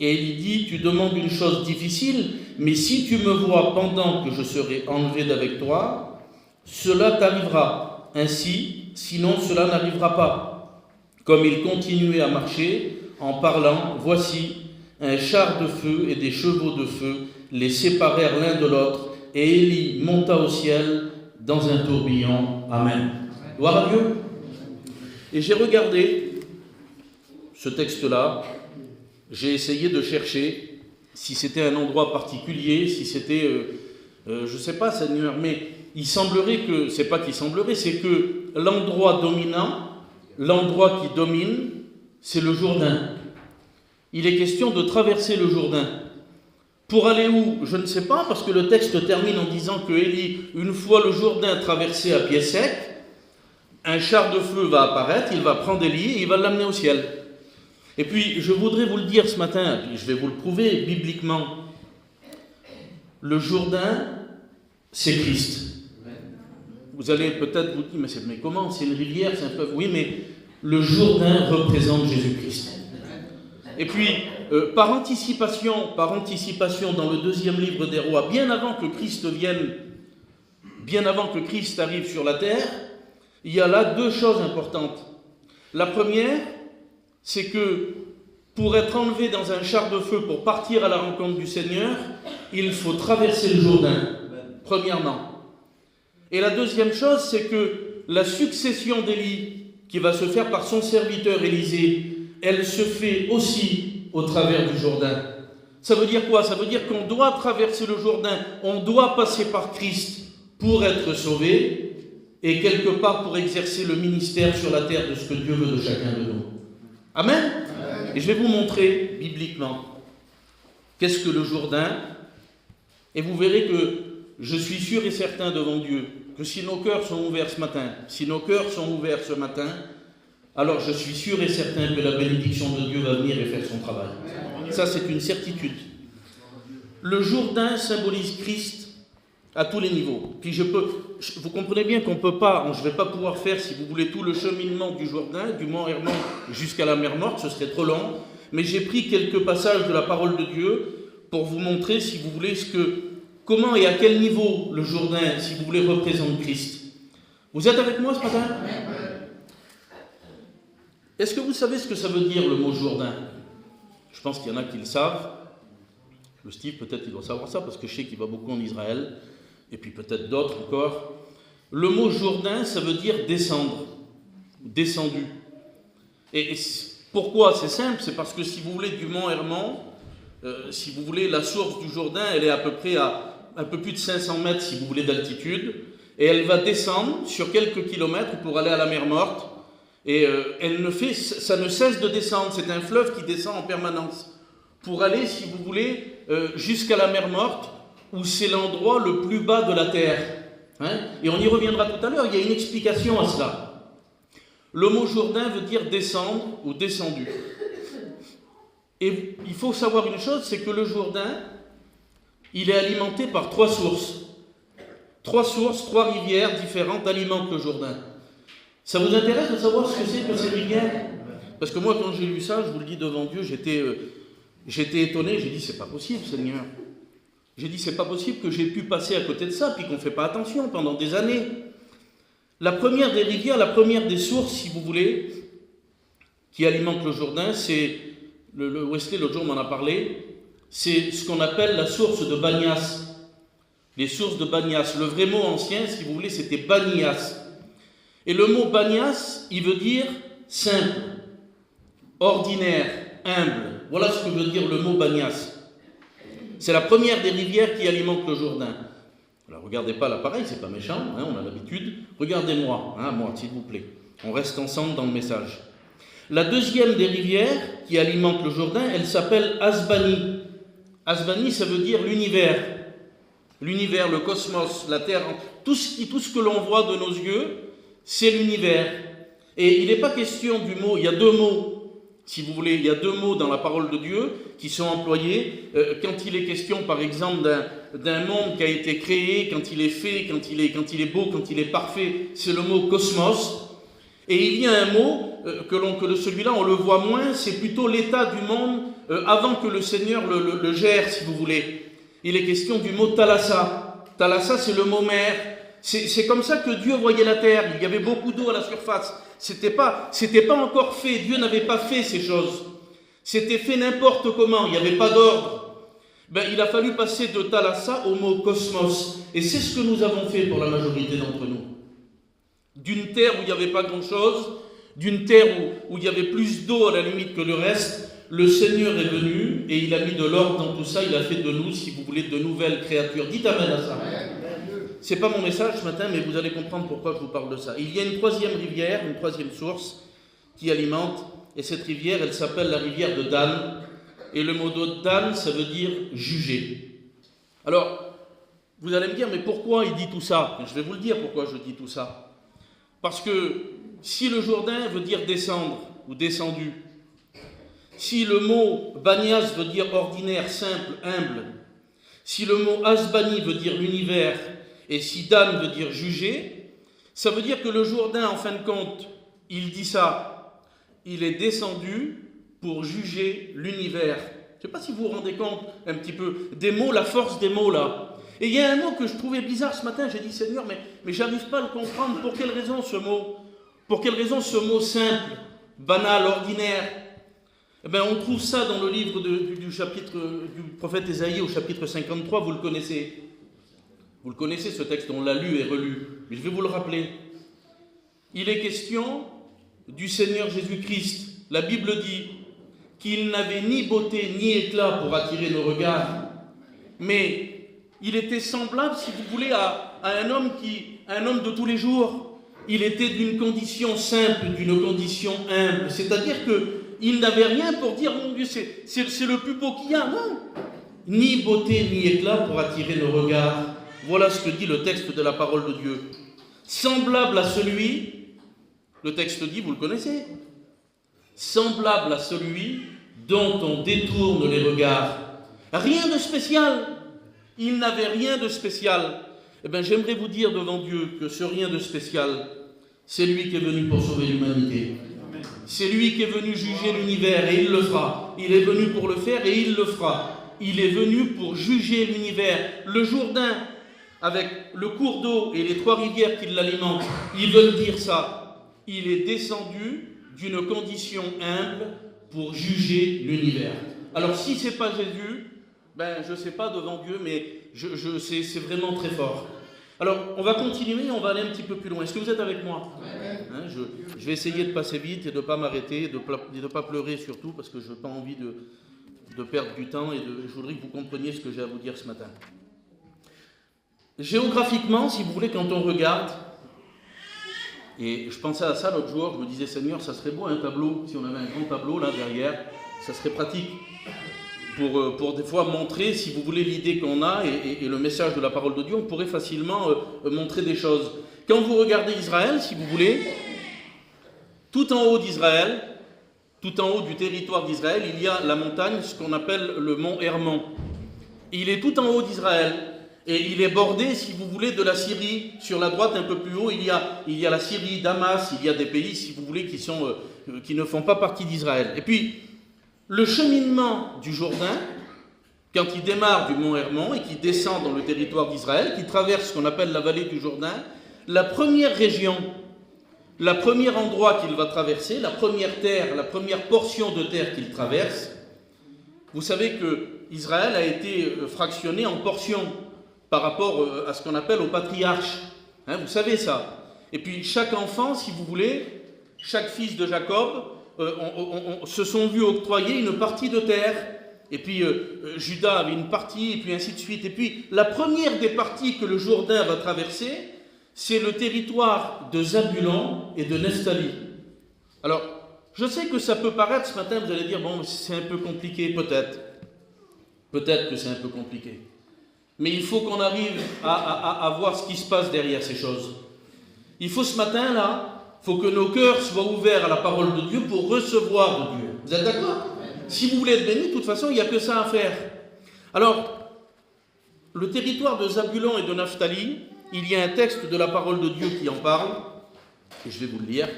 Et Élie dit, « Tu demandes une chose difficile, mais si tu me vois pendant que je serai enlevé d'avec toi, cela t'arrivera. Ainsi, sinon cela n'arrivera pas. » Comme il continuait à marcher, en parlant, voici, un char de feu et des chevaux de feu les séparèrent l'un de l'autre, et Élie monta au ciel dans un tourbillon. Amen. Gloire à Dieu. Et j'ai regardé ce texte-là, j'ai essayé de chercher si c'était un endroit particulier, si c'était, je ne sais pas, Seigneur, mais il semblerait que, c'est pas qu'il semblerait, c'est que l'endroit dominant, l'endroit qui domine, c'est le Jourdain. Il est question de traverser le Jourdain. Pour aller où? Je ne sais pas, parce que le texte termine en disant que Élie, une fois le Jourdain traversé à pied sec, un char de feu va apparaître, il va prendre Élie et il va l'amener au ciel. Et puis, je voudrais vous le dire ce matin, et je vais vous le prouver bibliquement. Le Jourdain, c'est Christ. Vous allez peut-être vous dire, mais comment? C'est une rivière, c'est un fleuve. Oui, mais le Jourdain représente Jésus-Christ. Et puis, par anticipation, dans le 2e livre des Rois, bien avant que Christ vienne, bien avant que Christ arrive sur la terre, il y a là 2 choses importantes. La première, c'est que pour être enlevé dans un char de feu pour partir à la rencontre du Seigneur, il faut traverser le Jourdain, premièrement. Et la deuxième chose, c'est que la succession d'Élie, qui va se faire par son serviteur Élisée, elle se fait aussi au travers du Jourdain. Ça veut dire quoi? Ça veut dire qu'on doit traverser le Jourdain, on doit passer par Christ pour être sauvé, et quelque part pour exercer le ministère sur la terre de ce que Dieu veut de chacun de nous. Amen? Et je vais vous montrer bibliquement qu'est-ce que le Jourdain, et vous verrez que je suis sûr et certain devant Dieu que si nos cœurs sont ouverts ce matin, si nos cœurs sont ouverts ce matin, alors je suis sûr et certain que la bénédiction de Dieu va venir et faire son travail. Ça, c'est une certitude. Le Jourdain symbolise Christ à tous les niveaux. Puis vous comprenez bien qu'on ne peut pas, je ne vais pas pouvoir faire, si vous voulez, tout le cheminement du Jourdain, du mont Hermon jusqu'à la mer Morte, ce serait trop long, mais j'ai pris quelques passages de la parole de Dieu pour vous montrer, si vous voulez, comment et à quel niveau le Jourdain, si vous voulez, représente Christ. Vous êtes avec moi ce matin? Est-ce que vous savez ce que ça veut dire le mot Jourdain? Je pense qu'il y en a qui le savent. Le Steve, peut-être, il doit savoir ça, parce que je sais qu'il va beaucoup en Israël, et puis peut-être d'autres encore. Le mot Jourdain, ça veut dire descendre, descendu. Et pourquoi? C'est simple, c'est parce que si vous voulez, du mont Hermon, si vous voulez, la source du Jourdain, elle est à peu près à un peu plus de 500 mètres, si vous voulez, d'altitude, et elle va descendre sur quelques kilomètres pour aller à la mer Morte, et ça ne cesse de descendre, c'est un fleuve qui descend en permanence, pour aller, si vous voulez, jusqu'à la mer Morte, où c'est l'endroit le plus bas de la terre. Et on y reviendra tout à l'heure, il y a une explication à cela. Le mot Jourdain veut dire descendre ou descendu. Et il faut savoir une chose, c'est que le Jourdain, il est alimenté par 3 sources. 3 sources, 3 rivières différentes alimentent le Jourdain. Ça vous intéresse de savoir ce que c'est que ces rivières? Parce que moi, quand j'ai lu ça, je vous le dis devant Dieu, j'étais étonné, j'ai dit, c'est pas possible, Seigneur. J'ai dit, c'est pas possible que j'ai pu passer à côté de ça, puis qu'on ne fait pas attention pendant des années. La première des rivières, la première des sources, si vous voulez, qui alimente le Jourdain, c'est, le Wesley, l'autre jour m'en a parlé, c'est ce qu'on appelle la source de Banias. Les sources de Banias. Le vrai mot ancien, si vous voulez, c'était Banias. Et le mot Banias, il veut dire simple, ordinaire, humble. Voilà ce que veut dire le mot Banias. C'est la première des rivières qui alimente le Jourdain. Alors regardez pas l'appareil, c'est pas méchant, on a l'habitude. Regardez-moi, moi, s'il vous plaît. On reste ensemble dans le message. La deuxième des rivières qui alimente le Jourdain, elle s'appelle Asbani. Asbani, ça veut dire l'univers. L'univers, le cosmos, la Terre, tout ce que l'on voit de nos yeux, c'est l'univers. Et il n'est pas question du mot, il y a 2 mots. Si vous voulez, il y a 2 mots dans la parole de Dieu qui sont employés quand il est question, par exemple, d'un monde qui a été créé, quand il est fait, quand il est beau, quand il est parfait. C'est le mot cosmos. Et il y a un mot que celui-là, on le voit moins, c'est plutôt l'état du monde avant que le Seigneur le gère, si vous voulez. Il est question du mot thalassa. Thalassa, c'est le mot mer. C'est comme ça que Dieu voyait la terre. Il y avait beaucoup d'eau à la surface. C'était pas encore fait. Dieu n'avait pas fait ces choses. C'était fait n'importe comment. Il n'y avait pas d'ordre. Il a fallu passer de thalassa au mot cosmos. Et c'est ce que nous avons fait pour la majorité d'entre nous. D'une terre où il n'y avait pas grand-chose, d'une terre où il y avait plus d'eau à la limite que le reste, le Seigneur est venu et il a mis de l'ordre dans tout ça. Il a fait de nous, si vous voulez, de nouvelles créatures. Dites amen à ça. Ce n'est pas mon message ce matin, mais vous allez comprendre pourquoi je vous parle de ça. Il y a une 3e rivière, une 3e source qui alimente, et cette rivière, elle s'appelle la rivière de Dan, et le mot de Dan, ça veut dire juger. Alors, vous allez me dire, mais pourquoi il dit tout ça? Je vais vous le dire pourquoi je dis tout ça. Parce que si le Jourdain veut dire descendre ou descendu, si le mot Banias veut dire ordinaire, simple, humble, si le mot Asbani veut dire l'univers, et si Dan veut dire juger, ça veut dire que le Jourdain, en fin de compte, il dit ça, il est descendu pour juger l'univers. Je ne sais pas si vous vous rendez compte un petit peu des mots, la force des mots là. Et il y a un mot que je trouvais bizarre ce matin, j'ai dit Seigneur, mais j'arrive pas à le comprendre. Pour quelle raison ce mot? Pour quelle raison ce mot simple, banal, ordinaire? Eh bien, on trouve ça dans le livre du prophète Ésaïe au chapitre 53, vous le connaissez. Vous le connaissez ce texte, on l'a lu et relu, mais je vais vous le rappeler. Il est question du Seigneur Jésus-Christ. La Bible dit qu'il n'avait ni beauté ni éclat pour attirer nos regards, mais il était semblable, si vous voulez, à un homme de tous les jours. Il était d'une condition simple, d'une condition humble, c'est-à-dire qu'il n'avait rien pour dire, mon Dieu, c'est le plus beau qu'il y a, non. Ni beauté ni éclat pour attirer nos regards. Voilà ce que dit le texte de la parole de Dieu. Semblable à celui, le texte dit, vous le connaissez, semblable à celui dont on détourne les regards. Rien de spécial. Il n'avait rien de spécial. Eh bien, j'aimerais vous dire devant Dieu que ce rien de spécial, c'est lui qui est venu pour sauver l'humanité. C'est lui qui est venu juger l'univers et il le fera. Il est venu pour le faire et il le fera. Il est venu pour juger l'univers. Le Jourdain, avec le cours d'eau et les 3 rivières qui l'alimentent, ils veulent dire ça. Il est descendu d'une condition humble pour juger l'univers. Alors si ce n'est pas Jésus, ben je ne sais pas devant Dieu, mais c'est vraiment très fort. Alors on va continuer, on va aller un petit peu plus loin. Est-ce que vous êtes avec moi? Je vais essayer de passer vite et de ne pas m'arrêter, de ne pas pleurer surtout, parce que je n'ai pas envie de perdre du temps et je voudrais que vous compreniez ce que j'ai à vous dire ce matin. Géographiquement, si vous voulez, quand on regarde, et je pensais à ça l'autre jour, je me disais, Seigneur, ça serait beau un tableau, si on avait un grand tableau là derrière, ça serait pratique pour des fois montrer, si vous voulez, l'idée qu'on a et le message de la parole de Dieu, on pourrait facilement montrer des choses. Quand vous regardez Israël, si vous voulez, tout en haut d'Israël, tout en haut du territoire d'Israël, il y a la montagne, ce qu'on appelle le mont Hermon. Il est tout en haut d'Israël. Et il est bordé, si vous voulez, de la Syrie. Sur la droite, un peu plus haut, il y a la Syrie, Damas, il y a des pays, si vous voulez, qui ne font pas partie d'Israël. Et puis, le cheminement du Jourdain, quand il démarre du mont Hermon et qu'il descend dans le territoire d'Israël, qui traverse ce qu'on appelle la vallée du Jourdain, la première région, le premier endroit qu'il va traverser, la première terre, la première portion de terre qu'il traverse, vous savez que Israël a été fractionné en portions par rapport à ce qu'on appelle au patriarche. Vous savez ça. Et puis chaque enfant, si vous voulez, chaque fils de Jacob, se sont vus octroyer une partie de terre. Et puis Judas avait une partie, et puis ainsi de suite. Et puis la première des parties que le Jourdain va traverser, c'est le territoire de Zabulon et de Nephtali. Alors, je sais que ça peut paraître ce matin, vous allez dire, bon, c'est un peu compliqué, peut-être. Peut-être que c'est un peu compliqué. Mais il faut qu'on arrive à voir ce qui se passe derrière ces choses. Il faut ce matin-là, il faut que nos cœurs soient ouverts à la parole de Dieu pour recevoir de Dieu. Vous êtes d'accord? Si vous voulez être béni, de toute façon, il n'y a que ça à faire. Alors, le territoire de Zabulon et de Naphtali, il y a un texte de la parole de Dieu qui en parle, et je vais vous le lire.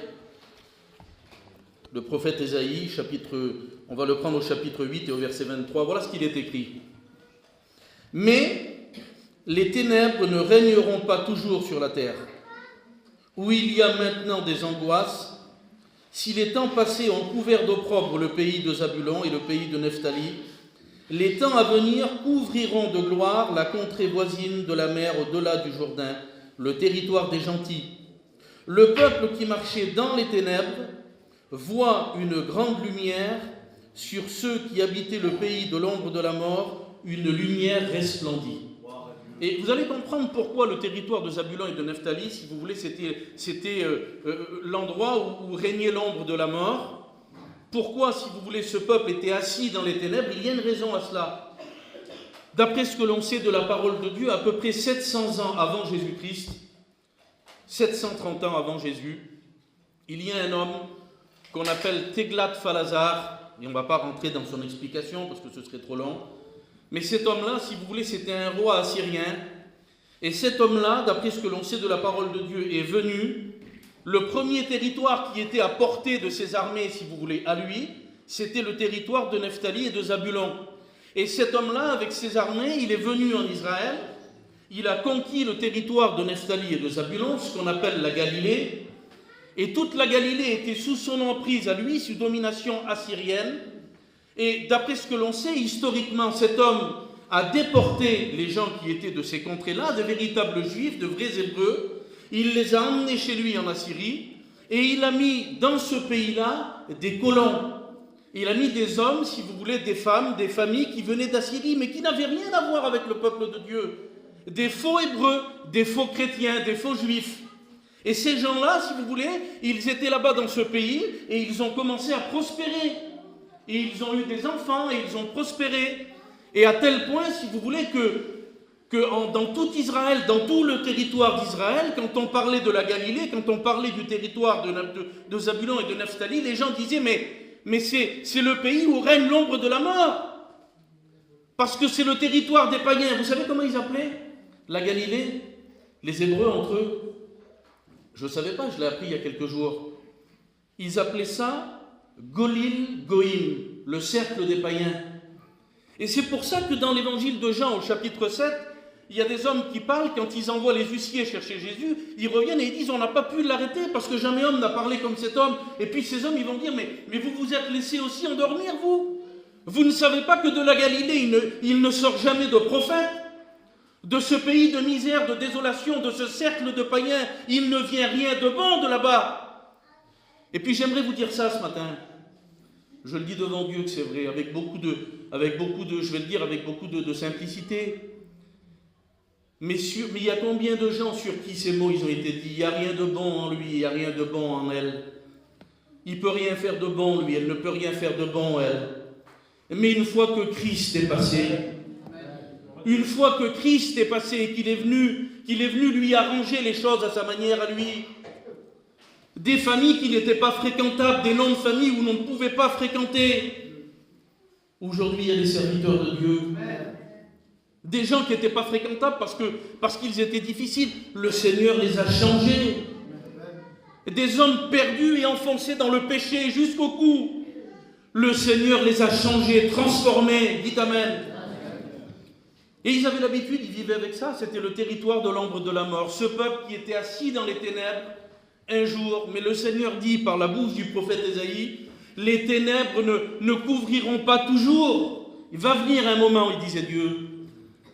Le prophète Ésaïe, on va le prendre au chapitre 8 et au verset 23, voilà ce qu'il est écrit. Mais les ténèbres ne régneront pas toujours sur la terre, où il y a maintenant des angoisses, si les temps passés ont couvert d'opprobre le pays de Zabulon et le pays de Nephtali, les temps à venir couvriront de gloire la contrée voisine de la mer au-delà du Jourdain, le territoire des gentils. Le peuple qui marchait dans les ténèbres voit une grande lumière, sur ceux qui habitaient le pays de l'ombre de la mort, une lumière resplendit. Et vous allez comprendre pourquoi le territoire de Zabulon et de Nephtali, si vous voulez, c'était l'endroit où régnait l'ombre de la mort. Pourquoi, si vous voulez, ce peuple était assis dans les ténèbres? Il y a une raison à cela. D'après ce que l'on sait de la parole de Dieu, à peu près 700 ans avant Jésus-Christ, 730 ans avant Jésus, il y a un homme qu'on appelle Téglat-Phalazar, et on ne va pas rentrer dans son explication parce que ce serait trop long. Mais cet homme-là, si vous voulez, c'était un roi assyrien. Et cet homme-là, d'après ce que l'on sait de la parole de Dieu, est venu. Le premier territoire qui était à portée de ses armées, si vous voulez, à lui, c'était le territoire de Nephtali et de Zabulon. Et cet homme-là, avec ses armées, il est venu en Israël. Il a conquis le territoire de Nephtali et de Zabulon, ce qu'on appelle la Galilée. Et toute la Galilée était sous son emprise à lui, sous domination assyrienne. Et d'après ce que l'on sait, historiquement, cet homme a déporté les gens qui étaient de ces contrées-là, de véritables juifs, de vrais hébreux. Il les a emmenés chez lui en Assyrie et il a mis dans ce pays-là des colons. Il a mis des hommes, si vous voulez, des femmes, des familles qui venaient d'Assyrie, mais qui n'avaient rien à voir avec le peuple de Dieu. Des faux hébreux, des faux chrétiens, des faux juifs. Et ces gens-là, si vous voulez, ils étaient là-bas dans ce pays et ils ont commencé à prospérer. Et ils ont eu des enfants et ils ont prospéré. Et à tel point, si vous voulez, dans tout Israël, dans tout le territoire d'Israël, quand on parlait de la Galilée, quand on parlait du territoire de Zabulon et de Naphtali, les gens disaient mais c'est le pays où règne l'ombre de la mort. Parce que c'est le territoire des païens. Vous savez comment ils appelaient la Galilée? Les Hébreux entre eux. Je ne savais pas, je l'ai appris il y a quelques jours. Ils appelaient ça Golil Goïm, le cercle des païens. Et c'est pour ça que dans l'évangile de Jean, au chapitre 7, il y a des hommes qui parlent, quand ils envoient les huissiers chercher Jésus, ils reviennent et ils disent on n'a pas pu l'arrêter parce que jamais homme n'a parlé comme cet homme. Et puis ces hommes, ils vont dire mais vous vous êtes laissé aussi endormir, vous? Vous ne savez pas que de la Galilée, il ne sort jamais de prophète? De ce pays de misère, de désolation, de ce cercle de païens, il ne vient rien de bon de là-bas. Et puis j'aimerais vous dire ça ce matin. Je le dis devant Dieu que c'est vrai, avec beaucoup de, je vais le dire avec beaucoup de simplicité. Mais il y a combien de gens sur qui ces mots ils ont été dit? Il n'y a rien de bon en lui, il n'y a rien de bon en elle. Il ne peut rien faire de bon lui, elle ne peut rien faire de bon elle. Mais une fois que Christ est passé, une fois que Christ est passé et qu'il est venu lui arranger les choses à sa manière à lui, des familles qui n'étaient pas fréquentables, des noms de familles où l'on ne pouvait pas fréquenter. Aujourd'hui, il y a des serviteurs de Dieu. Des gens qui n'étaient pas fréquentables parce qu'ils étaient difficiles. Le Seigneur les a changés. Des hommes perdus et enfoncés dans le péché jusqu'au cou. Le Seigneur les a changés, transformés. Dites Amen. Et ils avaient l'habitude, ils vivaient avec ça. C'était le territoire de l'ombre de la mort. Ce peuple qui était assis dans les ténèbres un jour. Mais le Seigneur dit par la bouche du prophète Ésaïe, les ténèbres ne couvriront pas toujours. Il va venir un moment, il disait Dieu.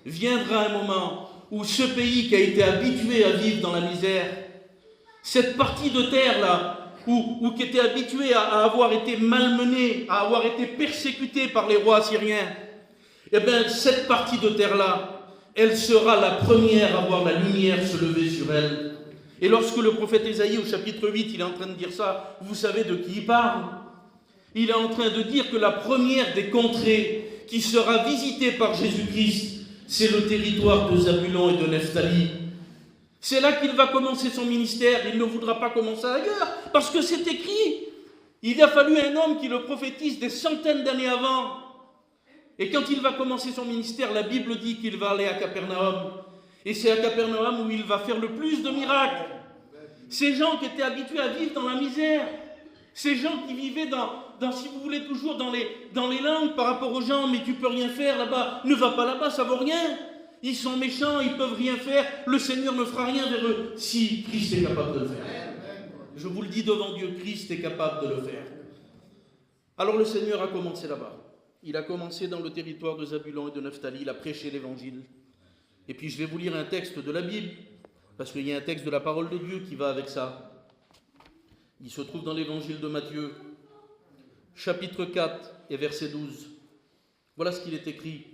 Viendra un moment où ce pays qui a été habitué à vivre dans la misère, cette partie de terre-là, ou qui était habitué à avoir été malmené, à avoir été persécuté par les rois assyriens, eh bien, cette partie de terre-là, elle sera la première à voir la lumière se lever sur elle. Et lorsque le prophète Ésaïe, au chapitre 8, il est en train de dire ça, vous savez de qui il parle? Il est en train de dire que la première des contrées qui sera visitée par Jésus-Christ, c'est le territoire de Zabulon et de Naphtali. C'est là qu'il va commencer son ministère. Il ne voudra pas commencer ailleurs, parce que c'est écrit. Il a fallu un homme qui le prophétise des centaines d'années avant. Et quand il va commencer son ministère, la Bible dit qu'il va aller à Capernaum. Et c'est à Capernaum où il va faire le plus de miracles. Ces gens qui étaient habitués à vivre dans la misère, ces gens qui vivaient si vous voulez, toujours dans les langues par rapport aux gens, mais tu peux rien faire là-bas, ne va pas là-bas, ça vaut rien. Ils sont méchants, ils peuvent rien faire, le Seigneur ne fera rien vers eux. Si Christ est capable de le faire. Je vous le dis devant Dieu, Christ est capable de le faire. Alors le Seigneur a commencé là-bas. Il a commencé dans le territoire de Zabulon et de Naphtali, il a prêché l'évangile. Et puis je vais vous lire un texte de la Bible, parce qu'il y a un texte de la parole de Dieu qui va avec ça. Il se trouve dans l'évangile de Matthieu, chapitre 4 et verset 12. Voilà ce qu'il est écrit.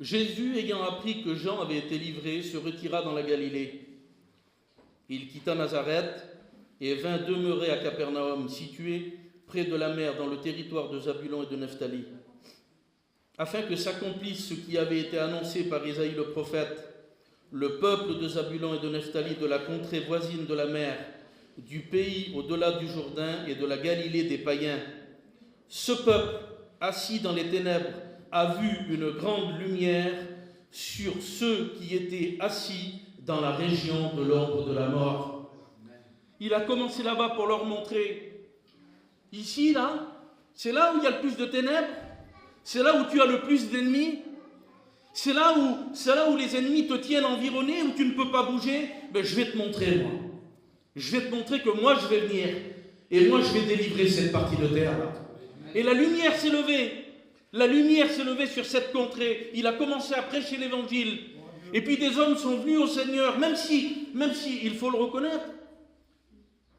Jésus, ayant appris que Jean avait été livré, se retira dans la Galilée. Il quitta Nazareth et vint demeurer à Capernaum, situé près de la mer, dans le territoire de Zabulon et de Naphtali, afin que s'accomplisse ce qui avait été annoncé par Ésaïe le prophète. Le peuple de Zabulon et de Naphtali, de la contrée voisine de la mer, du pays au-delà du Jourdain et de la Galilée des païens. Ce peuple, assis dans les ténèbres, a vu une grande lumière sur ceux qui étaient assis dans la région de l'ombre de la mort. Il a commencé là-bas pour leur montrer, ici, là, c'est là où il y a le plus de ténèbres, c'est là où tu as le plus d'ennemis, c'est là où les ennemis te tiennent environné, où tu ne peux pas bouger. Ben, je vais te montrer, moi. Je vais te montrer que moi, je vais venir. Et moi, je vais délivrer cette partie de terre-là. Et la lumière s'est levée. La lumière s'est levée sur cette contrée. Il a commencé à prêcher l'évangile. Et puis des hommes sont venus au Seigneur, même si, il faut le reconnaître,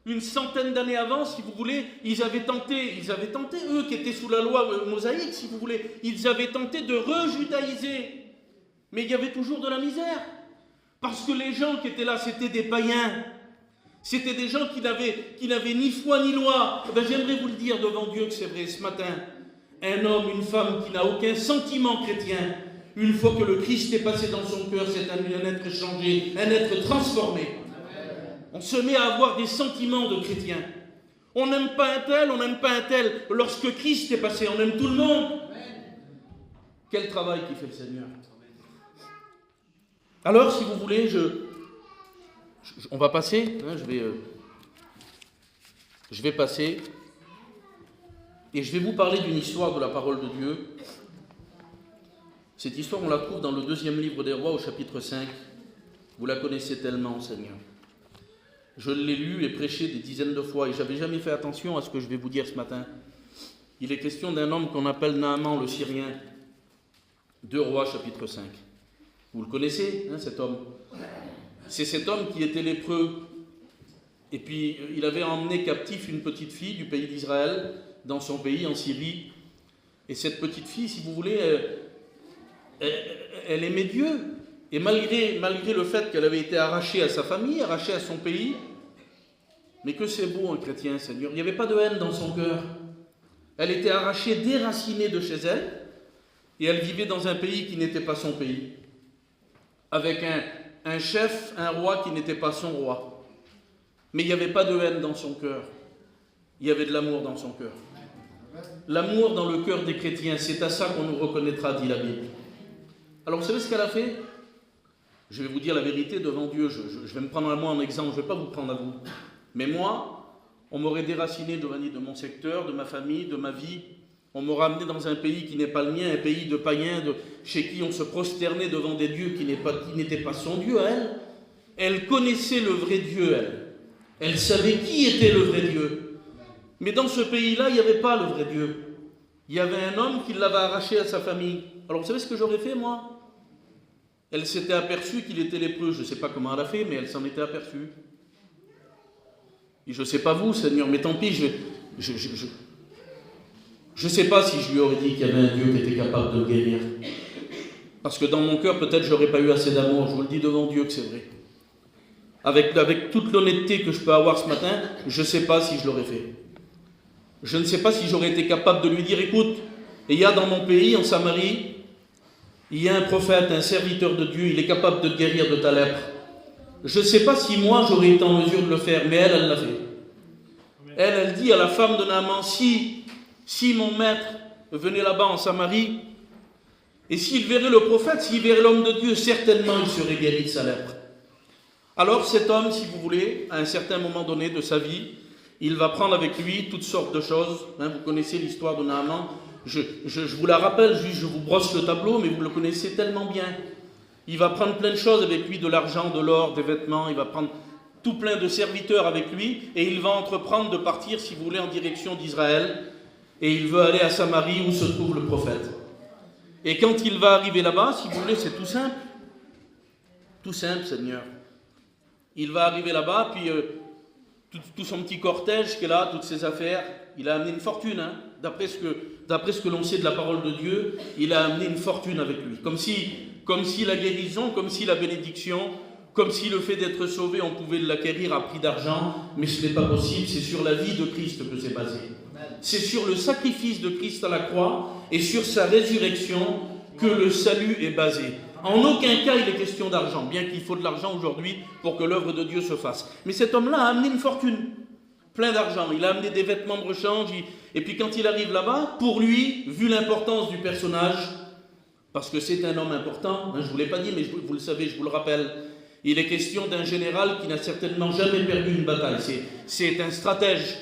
une centaine d'années avant, si vous voulez, ils avaient tenté, eux qui étaient sous la loi mosaïque, si vous voulez, ils avaient tenté de rejudaïser. Mais il y avait toujours de la misère. Parce que les gens qui étaient là, c'était des païens. C'était des gens qui n'avaient ni foi ni loi. Ben, j'aimerais vous le dire devant Dieu que c'est vrai ce matin. Un homme, une femme qui n'a aucun sentiment chrétien, une fois que le Christ est passé dans son cœur, c'est un être changé, un être transformé. On se met à avoir des sentiments de chrétien. On n'aime pas un tel, on n'aime pas un tel. Lorsque Christ est passé, on aime tout le monde. Quel travail qui fait le Seigneur. Alors, si vous voulez, on va passer. Hein, je vais passer. Et je vais vous parler d'une histoire de la parole de Dieu. Cette histoire, on la trouve dans le 2e livre des Rois, au chapitre 5. Vous la connaissez tellement, Seigneur. Je l'ai lu et prêché des dizaines de fois et je n'avais jamais fait attention à ce que je vais vous dire ce matin. Il est question d'un homme qu'on appelle Naaman le Syrien. 2 Rois, chapitre 5. Vous le connaissez, hein, cet homme. C'est cet homme qui était lépreux. Et puis, il avait emmené captif une petite fille du pays d'Israël, dans son pays, en Syrie. Et cette petite fille, si vous voulez, elle aimait Dieu. Et malgré le fait qu'elle avait été arrachée à sa famille, arrachée à son pays, mais que c'est beau un chrétien, Seigneur, il n'y avait pas de haine dans son cœur. Elle était arrachée, déracinée de chez elle, et elle vivait dans un pays qui n'était pas son pays, avec un chef, un roi qui n'était pas son roi. Mais il n'y avait pas de haine dans son cœur, il y avait de l'amour dans son cœur. L'amour dans le cœur des chrétiens, c'est à ça qu'on nous reconnaîtra, dit la Bible. Alors vous savez ce qu'elle a fait ? Je vais vous dire la vérité devant Dieu, je vais me prendre à moi en exemple, je ne vais pas vous prendre à vous. Mais moi, on m'aurait déraciné de mon secteur, de ma famille, de ma vie. On m'aurait amené dans un pays qui n'est pas le mien, un pays de païens, chez qui on se prosternait devant des dieux qui n'étaient pas son Dieu à elle. Elle connaissait le vrai Dieu, elle. Elle savait qui était le vrai Dieu. Mais dans ce pays-là, il n'y avait pas le vrai Dieu. Il y avait un homme qui l'avait arraché à sa famille. Alors vous savez ce que j'aurais fait, moi ? Elle s'était aperçue qu'il était lépreux. Je ne sais pas comment elle a fait, mais elle s'en était aperçue. Et je ne sais pas vous, Seigneur, mais tant pis, je ne sais pas si je lui aurais dit qu'il y avait un Dieu qui était capable de le guérir. Parce que dans mon cœur, peut-être, je n'aurais pas eu assez d'amour. Je vous le dis devant Dieu que c'est vrai. Avec toute l'honnêteté que je peux avoir ce matin, je ne sais pas si je l'aurais fait. Je ne sais pas si j'aurais été capable de lui dire, écoute, il y a dans mon pays, en Samarie, il y a un prophète, un serviteur de Dieu, il est capable de te guérir de ta lèpre. Je ne sais pas si moi j'aurais été en mesure de le faire, mais elle l'a fait. Elle dit à la femme de Naaman, si mon maître venait là-bas en Samarie, et s'il verrait le prophète, s'il verrait l'homme de Dieu, certainement il serait guéri de sa lèpre. Alors cet homme, si vous voulez, à un certain moment donné de sa vie, il va prendre avec lui toutes sortes de choses. Vous connaissez l'histoire de Naaman. Je vous la rappelle, juste je vous brosse le tableau, mais vous le connaissez tellement bien. Il va prendre plein de choses avec lui, de l'argent, de l'or, des vêtements, il va prendre tout plein de serviteurs avec lui, et il va entreprendre de partir, si vous voulez, en direction d'Israël, et il veut aller à Samarie où se trouve le prophète. Et quand il va arriver là-bas, si vous voulez, c'est tout simple. Tout simple, Seigneur. Il va arriver là-bas, puis tout son petit cortège qui est là, toutes ses affaires, il a amené une fortune, hein. D'après ce que l'on sait de la parole de Dieu, il a amené une fortune avec lui. Comme si la guérison, comme si la bénédiction, comme si le fait d'être sauvé, on pouvait l'acquérir à prix d'argent, mais ce n'est pas possible, c'est sur la vie de Christ que c'est basé. C'est sur le sacrifice de Christ à la croix et sur sa résurrection que le salut est basé. En aucun cas il est question d'argent, bien qu'il faut de l'argent aujourd'hui pour que l'œuvre de Dieu se fasse. Mais cet homme-là a amené une fortune, plein d'argent. Il a amené des vêtements de rechange, et puis quand il arrive là-bas, pour lui, vu l'importance du personnage, parce que c'est un homme important, je ne vous l'ai pas dit, mais vous le savez, je vous le rappelle, il est question d'un général qui n'a certainement jamais perdu une bataille. C'est un stratège.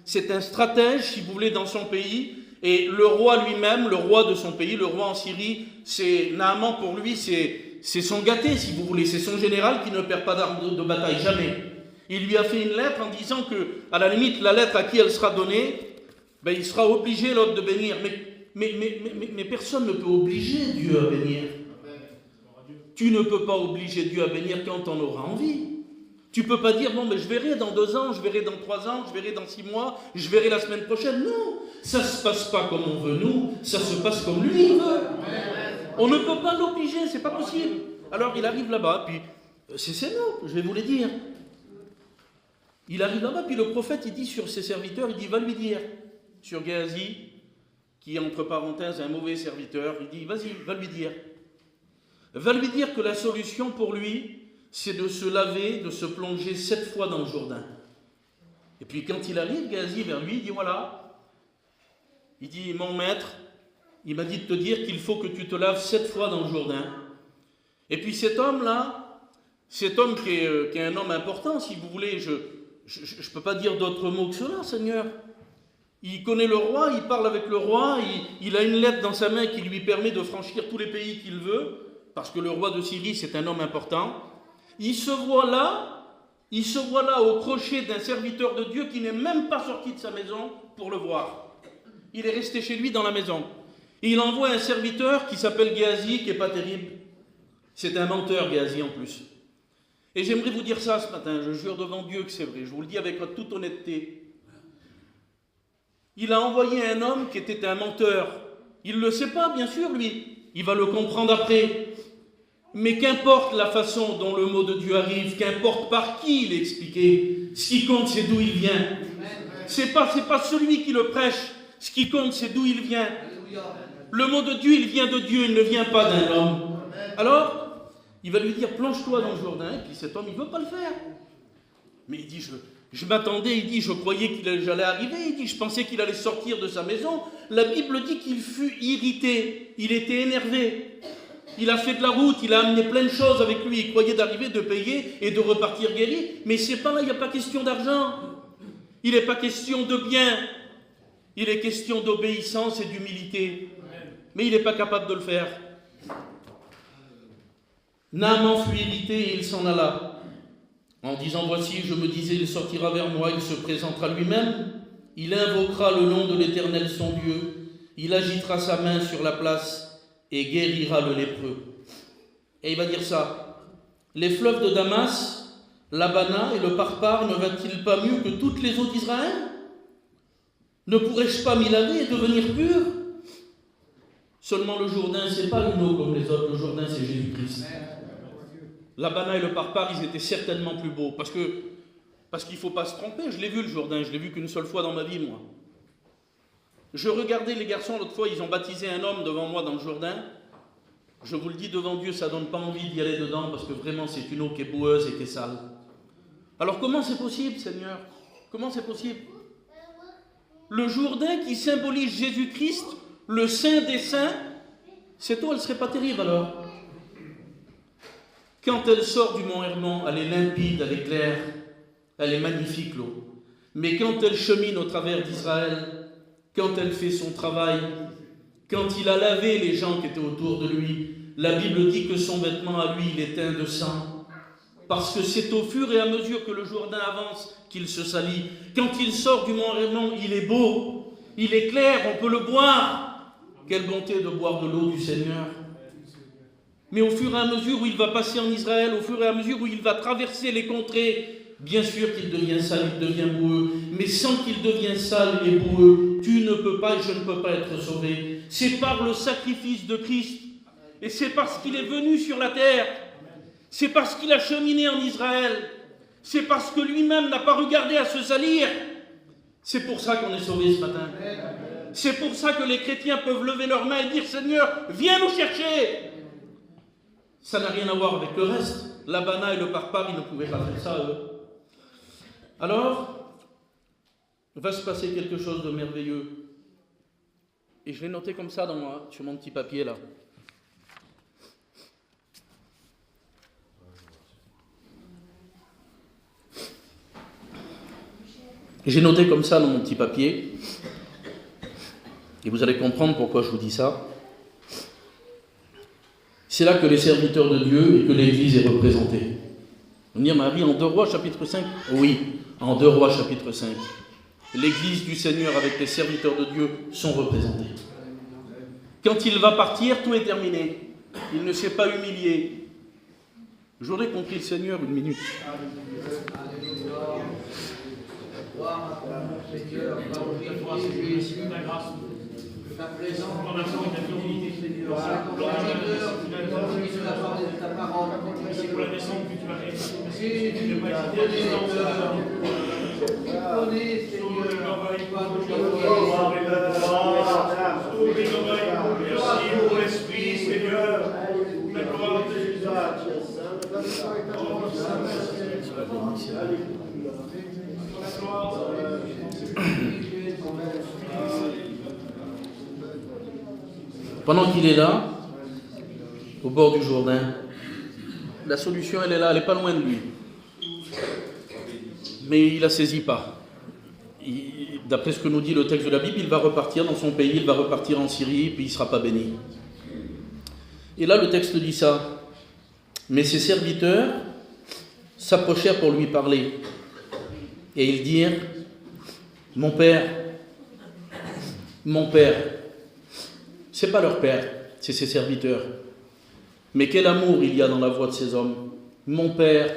C'est un stratège, si vous voulez, dans son pays. Et le roi lui-même, le roi de son pays, le roi en Syrie, Naaman pour lui, c'est son gâté, si vous voulez. C'est son général qui ne perd pas d'armes de bataille, jamais. Il lui a fait une lettre en disant que, à la limite, la lettre à qui elle sera donnée, ben il sera obligé l'autre de bénir. Mais personne ne peut obliger Dieu à bénir. Tu ne peux pas obliger Dieu à bénir quand on aura envie. Tu ne peux pas dire, bon, mais je verrai dans 2 ans, je verrai dans 3 ans, je verrai dans 6 mois, je verrai la semaine prochaine. Non, ça ne se passe pas comme on veut nous, ça se passe comme lui il veut. On ne peut pas l'obliger, c'est pas possible. Alors il arrive là-bas, puis c'est nous, je vais vous les dire. Il arrive là-bas, puis le prophète, il dit sur ses serviteurs, il dit, va lui dire, sur Géasi, qui est entre parenthèses un mauvais serviteur, il dit, vas-y, va lui dire. Va lui dire que la solution pour lui, c'est de se laver, de se plonger 7 fois dans le Jourdain. Et puis quand il arrive, Géasi vers lui, il dit, voilà, il dit, mon maître, il m'a dit de te dire qu'il faut que tu te laves 7 fois dans le Jourdain. Et puis cet homme-là, cet homme qui est un homme important, si vous voulez, je ne peux pas dire d'autre mot que cela, Seigneur. Il connaît le roi, il parle avec le roi, il a une lettre dans sa main qui lui permet de franchir tous les pays qu'il veut, parce que le roi de Syrie, c'est un homme important. Il se voit là au crochet d'un serviteur de Dieu qui n'est même pas sorti de sa maison pour le voir. Il est resté chez lui dans la maison. Et il envoie un serviteur qui s'appelle Géasi, qui n'est pas terrible. C'est un menteur, Géasi, en plus. Et j'aimerais vous dire ça ce matin, je jure devant Dieu que c'est vrai, je vous le dis avec toute honnêteté. Il a envoyé un homme qui était un menteur. Il ne le sait pas, bien sûr, lui. Il va le comprendre après. Mais qu'importe la façon dont le mot de Dieu arrive, qu'importe par qui il est expliqué, ce qui compte, c'est d'où il vient. C'est pas celui qui le prêche. Ce qui compte, c'est d'où il vient. Le mot de Dieu, il vient de Dieu, il ne vient pas d'un homme. Alors, il va lui dire, plonge-toi dans le Jourdain, et puis cet homme, il ne veut pas le faire. Mais il dit, je m'attendais, il dit, je croyais j'allais arriver, il dit, je pensais qu'il allait sortir de sa maison. La Bible dit qu'il fut irrité, il était énervé. Il a fait de la route, il a amené plein de choses avec lui, il croyait d'arriver, de payer et de repartir guéri. Mais c'est pas là, il n'y a pas question d'argent. Il n'est pas question de bien. Il est question d'obéissance et d'humilité. Mais il n'est pas capable de le faire. Naaman fut irrité et il s'en alla. En disant, voici, je me disais, il sortira vers moi, il se présentera lui-même, il invoquera le nom de l'Éternel son Dieu, il agitera sa main sur la place et guérira le lépreux. Et il va dire ça, les fleuves de Damas, l'Abana et le Parpar ne va-t-il pas mieux que toutes les eaux d'Israël? Ne pourrais-je pas m'y laver et devenir pur? Seulement le Jourdain, ce n'est pas une eau comme les autres, le Jourdain c'est Jésus-Christ. L'Abana et le Parpar, ils étaient certainement plus beaux, parce qu'il ne faut pas se tromper, je l'ai vu le Jourdain, je l'ai vu qu'une seule fois dans ma vie, moi. Je regardais les garçons, l'autre fois, ils ont baptisé un homme devant moi dans le Jourdain. Je vous le dis devant Dieu, ça ne donne pas envie d'y aller dedans, parce que vraiment c'est une eau qui est boueuse et qui est sale. Alors comment c'est possible, Seigneur? Comment c'est possible? Le Jourdain qui symbolise Jésus-Christ, le Saint des Saints, cette eau, elle ne serait pas terrible alors? Quand elle sort du mont Hermon, elle est limpide, elle est claire, elle est magnifique l'eau. Mais quand elle chemine au travers d'Israël, quand elle fait son travail, quand il a lavé les gens qui étaient autour de lui, la Bible dit que son vêtement à lui, il est teint de sang. Parce que c'est au fur et à mesure que le Jourdain avance qu'il se salit. Quand il sort du mont Hermon, il est beau, il est clair, on peut le boire. Quelle bonté de boire de l'eau du Seigneur. Mais au fur et à mesure où il va passer en Israël, au fur et à mesure où il va traverser les contrées, bien sûr qu'il devient sale, il devient boueux, mais sans qu'il devienne sale et boueux, tu ne peux pas et je ne peux pas être sauvé. C'est par le sacrifice de Christ, et c'est parce qu'il est venu sur la terre, c'est parce qu'il a cheminé en Israël, c'est parce que lui-même n'a pas regardé à se salir. C'est pour ça qu'on est sauvé ce matin. C'est pour ça que les chrétiens peuvent lever leurs mains et dire, Seigneur, viens nous chercher. Ça n'a rien à voir avec le reste. L'Abana et le Parpar, ils ne pouvaient pas faire ça, eux. Alors, va se passer quelque chose de merveilleux. Et je l'ai noté comme ça sur mon petit papier, là. J'ai noté comme ça dans mon petit papier. Et vous allez comprendre pourquoi je vous dis ça. C'est là que les serviteurs de Dieu et que l'Église est représentée. On dit, Marie, en 2 Rois chapitre 5? Oui, en 2 Rois chapitre 5. l'Église du Seigneur avec les serviteurs de Dieu sont représentés. Quand il va partir, tout est terminé. Il ne s'est pas humilié. J'aurais compris le Seigneur une minute. Ta présence, ta parole, c'est pour la descente que tu vas réaliser. Merci pour l'Esprit, Seigneur. La gloire de Jésus. Pendant qu'il est là, au bord du Jourdain, la solution elle est là, elle n'est pas loin de lui. Mais il ne la saisit pas. D'après ce que nous dit le texte de la Bible, il va repartir dans son pays, il va repartir en Syrie, puis il ne sera pas béni. Et là le texte dit ça. Mais ses serviteurs s'approchèrent pour lui parler. Et ils dirent, mon père, c'est pas leur père, c'est ses serviteurs. Mais quel amour il y a dans la voix de ces hommes. Mon père,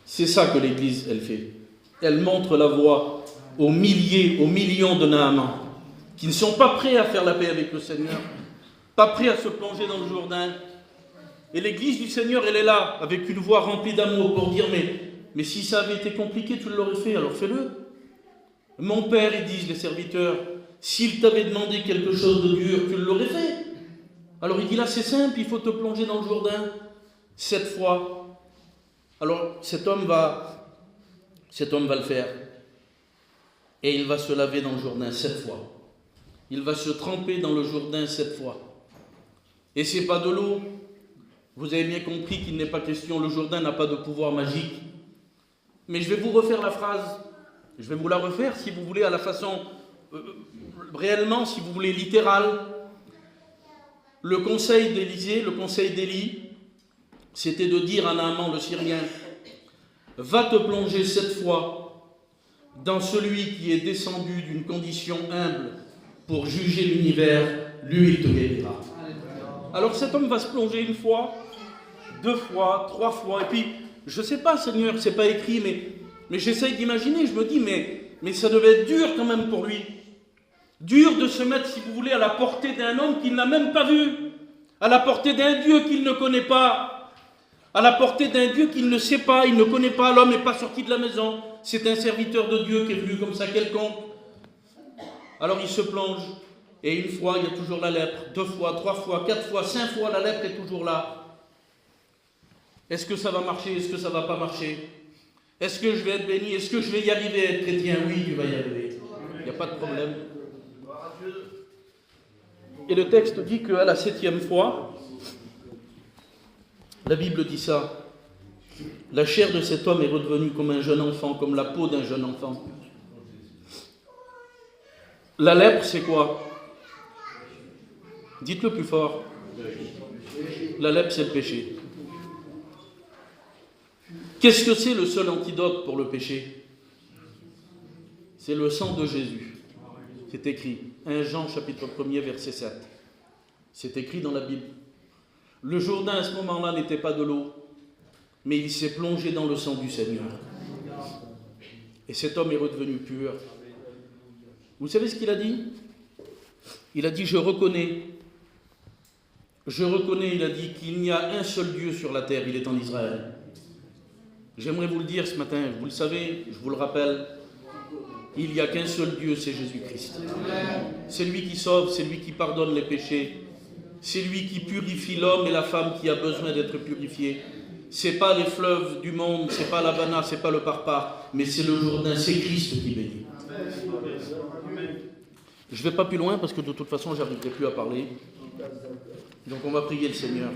c'est ça que l'Église, elle fait. Elle montre la voie aux milliers, aux millions de Naaman, qui ne sont pas prêts à faire la paix avec le Seigneur, pas prêts à se plonger dans le Jourdain. Et l'Église du Seigneur, elle est là, avec une voix remplie d'amour pour dire, mais si ça avait été compliqué, tu l'aurais fait, alors fais-le. Mon père, ils disent les serviteurs, s'il t'avait demandé quelque chose de dur, tu l'aurais fait. Alors il dit là, c'est simple, il faut te plonger dans le Jourdain 7 fois. Alors cet homme va le faire. Et il va se laver dans le Jourdain 7 fois. Il va se tremper dans le Jourdain 7 fois. Et c'est pas de l'eau. Vous avez bien compris qu'il n'est pas question, le Jourdain n'a pas de pouvoir magique. Mais je vais vous refaire la phrase. Je vais vous la refaire si vous voulez à la façon, réellement, si vous voulez, littérale. Le conseil d'Élisée, le conseil d'Élie, c'était de dire à Naaman le Syrien, va te plonger 7 fois dans celui qui est descendu d'une condition humble pour juger l'univers, lui il te guérira. Alors cet homme va se plonger 1 fois, 2 fois, 3 fois, et puis, je ne sais pas Seigneur, c'est pas écrit, mais j'essaye d'imaginer, je me dis, mais ça devait être dur quand même pour lui. Dur de se mettre, si vous voulez, à la portée d'un homme qu'il n'a même pas vu, à la portée d'un Dieu qu'il ne connaît pas, à la portée d'un Dieu qu'il ne sait pas, il ne connaît pas, l'homme n'est pas sorti de la maison, c'est un serviteur de Dieu qui est venu comme ça quelconque. Alors il se plonge, et 1 fois, il y a toujours la lèpre, 2 fois, 3 fois, 4 fois, 5 fois, la lèpre est toujours là. Est-ce que ça va marcher? Est-ce que ça ne va pas marcher? Est-ce que je vais être béni? Est-ce que je vais y arriver à être chrétien? Oui, tu vas y arriver. Il n'y a pas de problème. Et le texte dit qu'à la 7e fois, la Bible dit ça, la chair de cet homme est redevenue comme un jeune enfant, comme la peau d'un jeune enfant. La lèpre, c'est quoi? Dites-le plus fort. La lèpre, c'est le péché. Qu'est-ce que c'est le seul antidote pour le péché? C'est le sang de Jésus. C'est écrit. 1 Jean chapitre 1er verset 7. C'est écrit dans la Bible. Le Jourdain à ce moment-là n'était pas de l'eau, mais il s'est plongé dans le sang du Seigneur. Et cet homme est redevenu pur. Vous savez ce qu'il a dit? Il a dit, je reconnais, il a dit qu'il n'y a un seul Dieu sur la terre, il est en Israël. J'aimerais vous le dire ce matin, vous le savez, je vous le rappelle, il n'y a qu'un seul Dieu, c'est Jésus-Christ. C'est lui qui sauve, c'est lui qui pardonne les péchés, c'est lui qui purifie l'homme et la femme qui a besoin d'être purifié. C'est pas les fleuves du monde, c'est pas l'Havana, c'est pas le Parpar, mais c'est le Jourdain, c'est Christ qui bénit. Je ne vais pas plus loin parce que de toute façon, je n'arriverai plus à parler. Donc on va prier le Seigneur.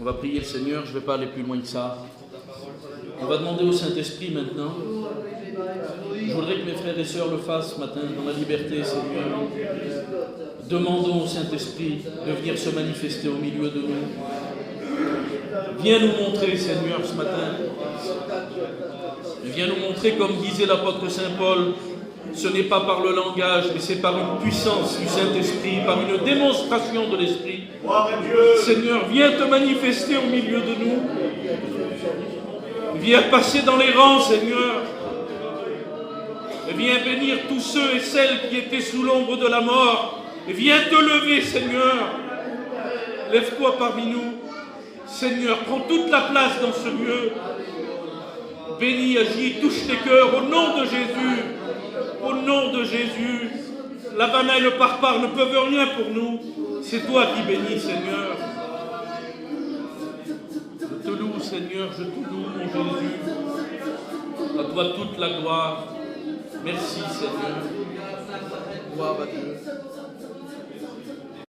On va prier le Seigneur, je ne vais pas aller plus loin que ça. On va demander au Saint-Esprit maintenant. Je voudrais que mes frères et sœurs le fassent ce matin dans la liberté, Seigneur. Demandons au Saint-Esprit de venir se manifester au milieu de nous. Viens nous montrer, Seigneur, ce matin. Viens nous montrer, comme disait l'apôtre Saint Paul, ce n'est pas par le langage, mais c'est par une puissance du Saint-Esprit, par une démonstration de l'Esprit. Seigneur, viens te manifester au milieu de nous. Viens passer dans les rangs, Seigneur. Viens bénir tous ceux et celles qui étaient sous l'ombre de la mort. Viens te lever, Seigneur. Lève-toi parmi nous. Seigneur, prends toute la place dans ce lieu. Bénis, agis, touche tes cœurs au nom de Jésus. Au nom de Jésus. La Havana et le Parpar ne peuvent rien pour nous. C'est toi qui bénis, Seigneur. Je te loue, Seigneur, je te loue, mon Jésus. À toi toute la gloire. Merci, Seigneur. Gloire à Dieu.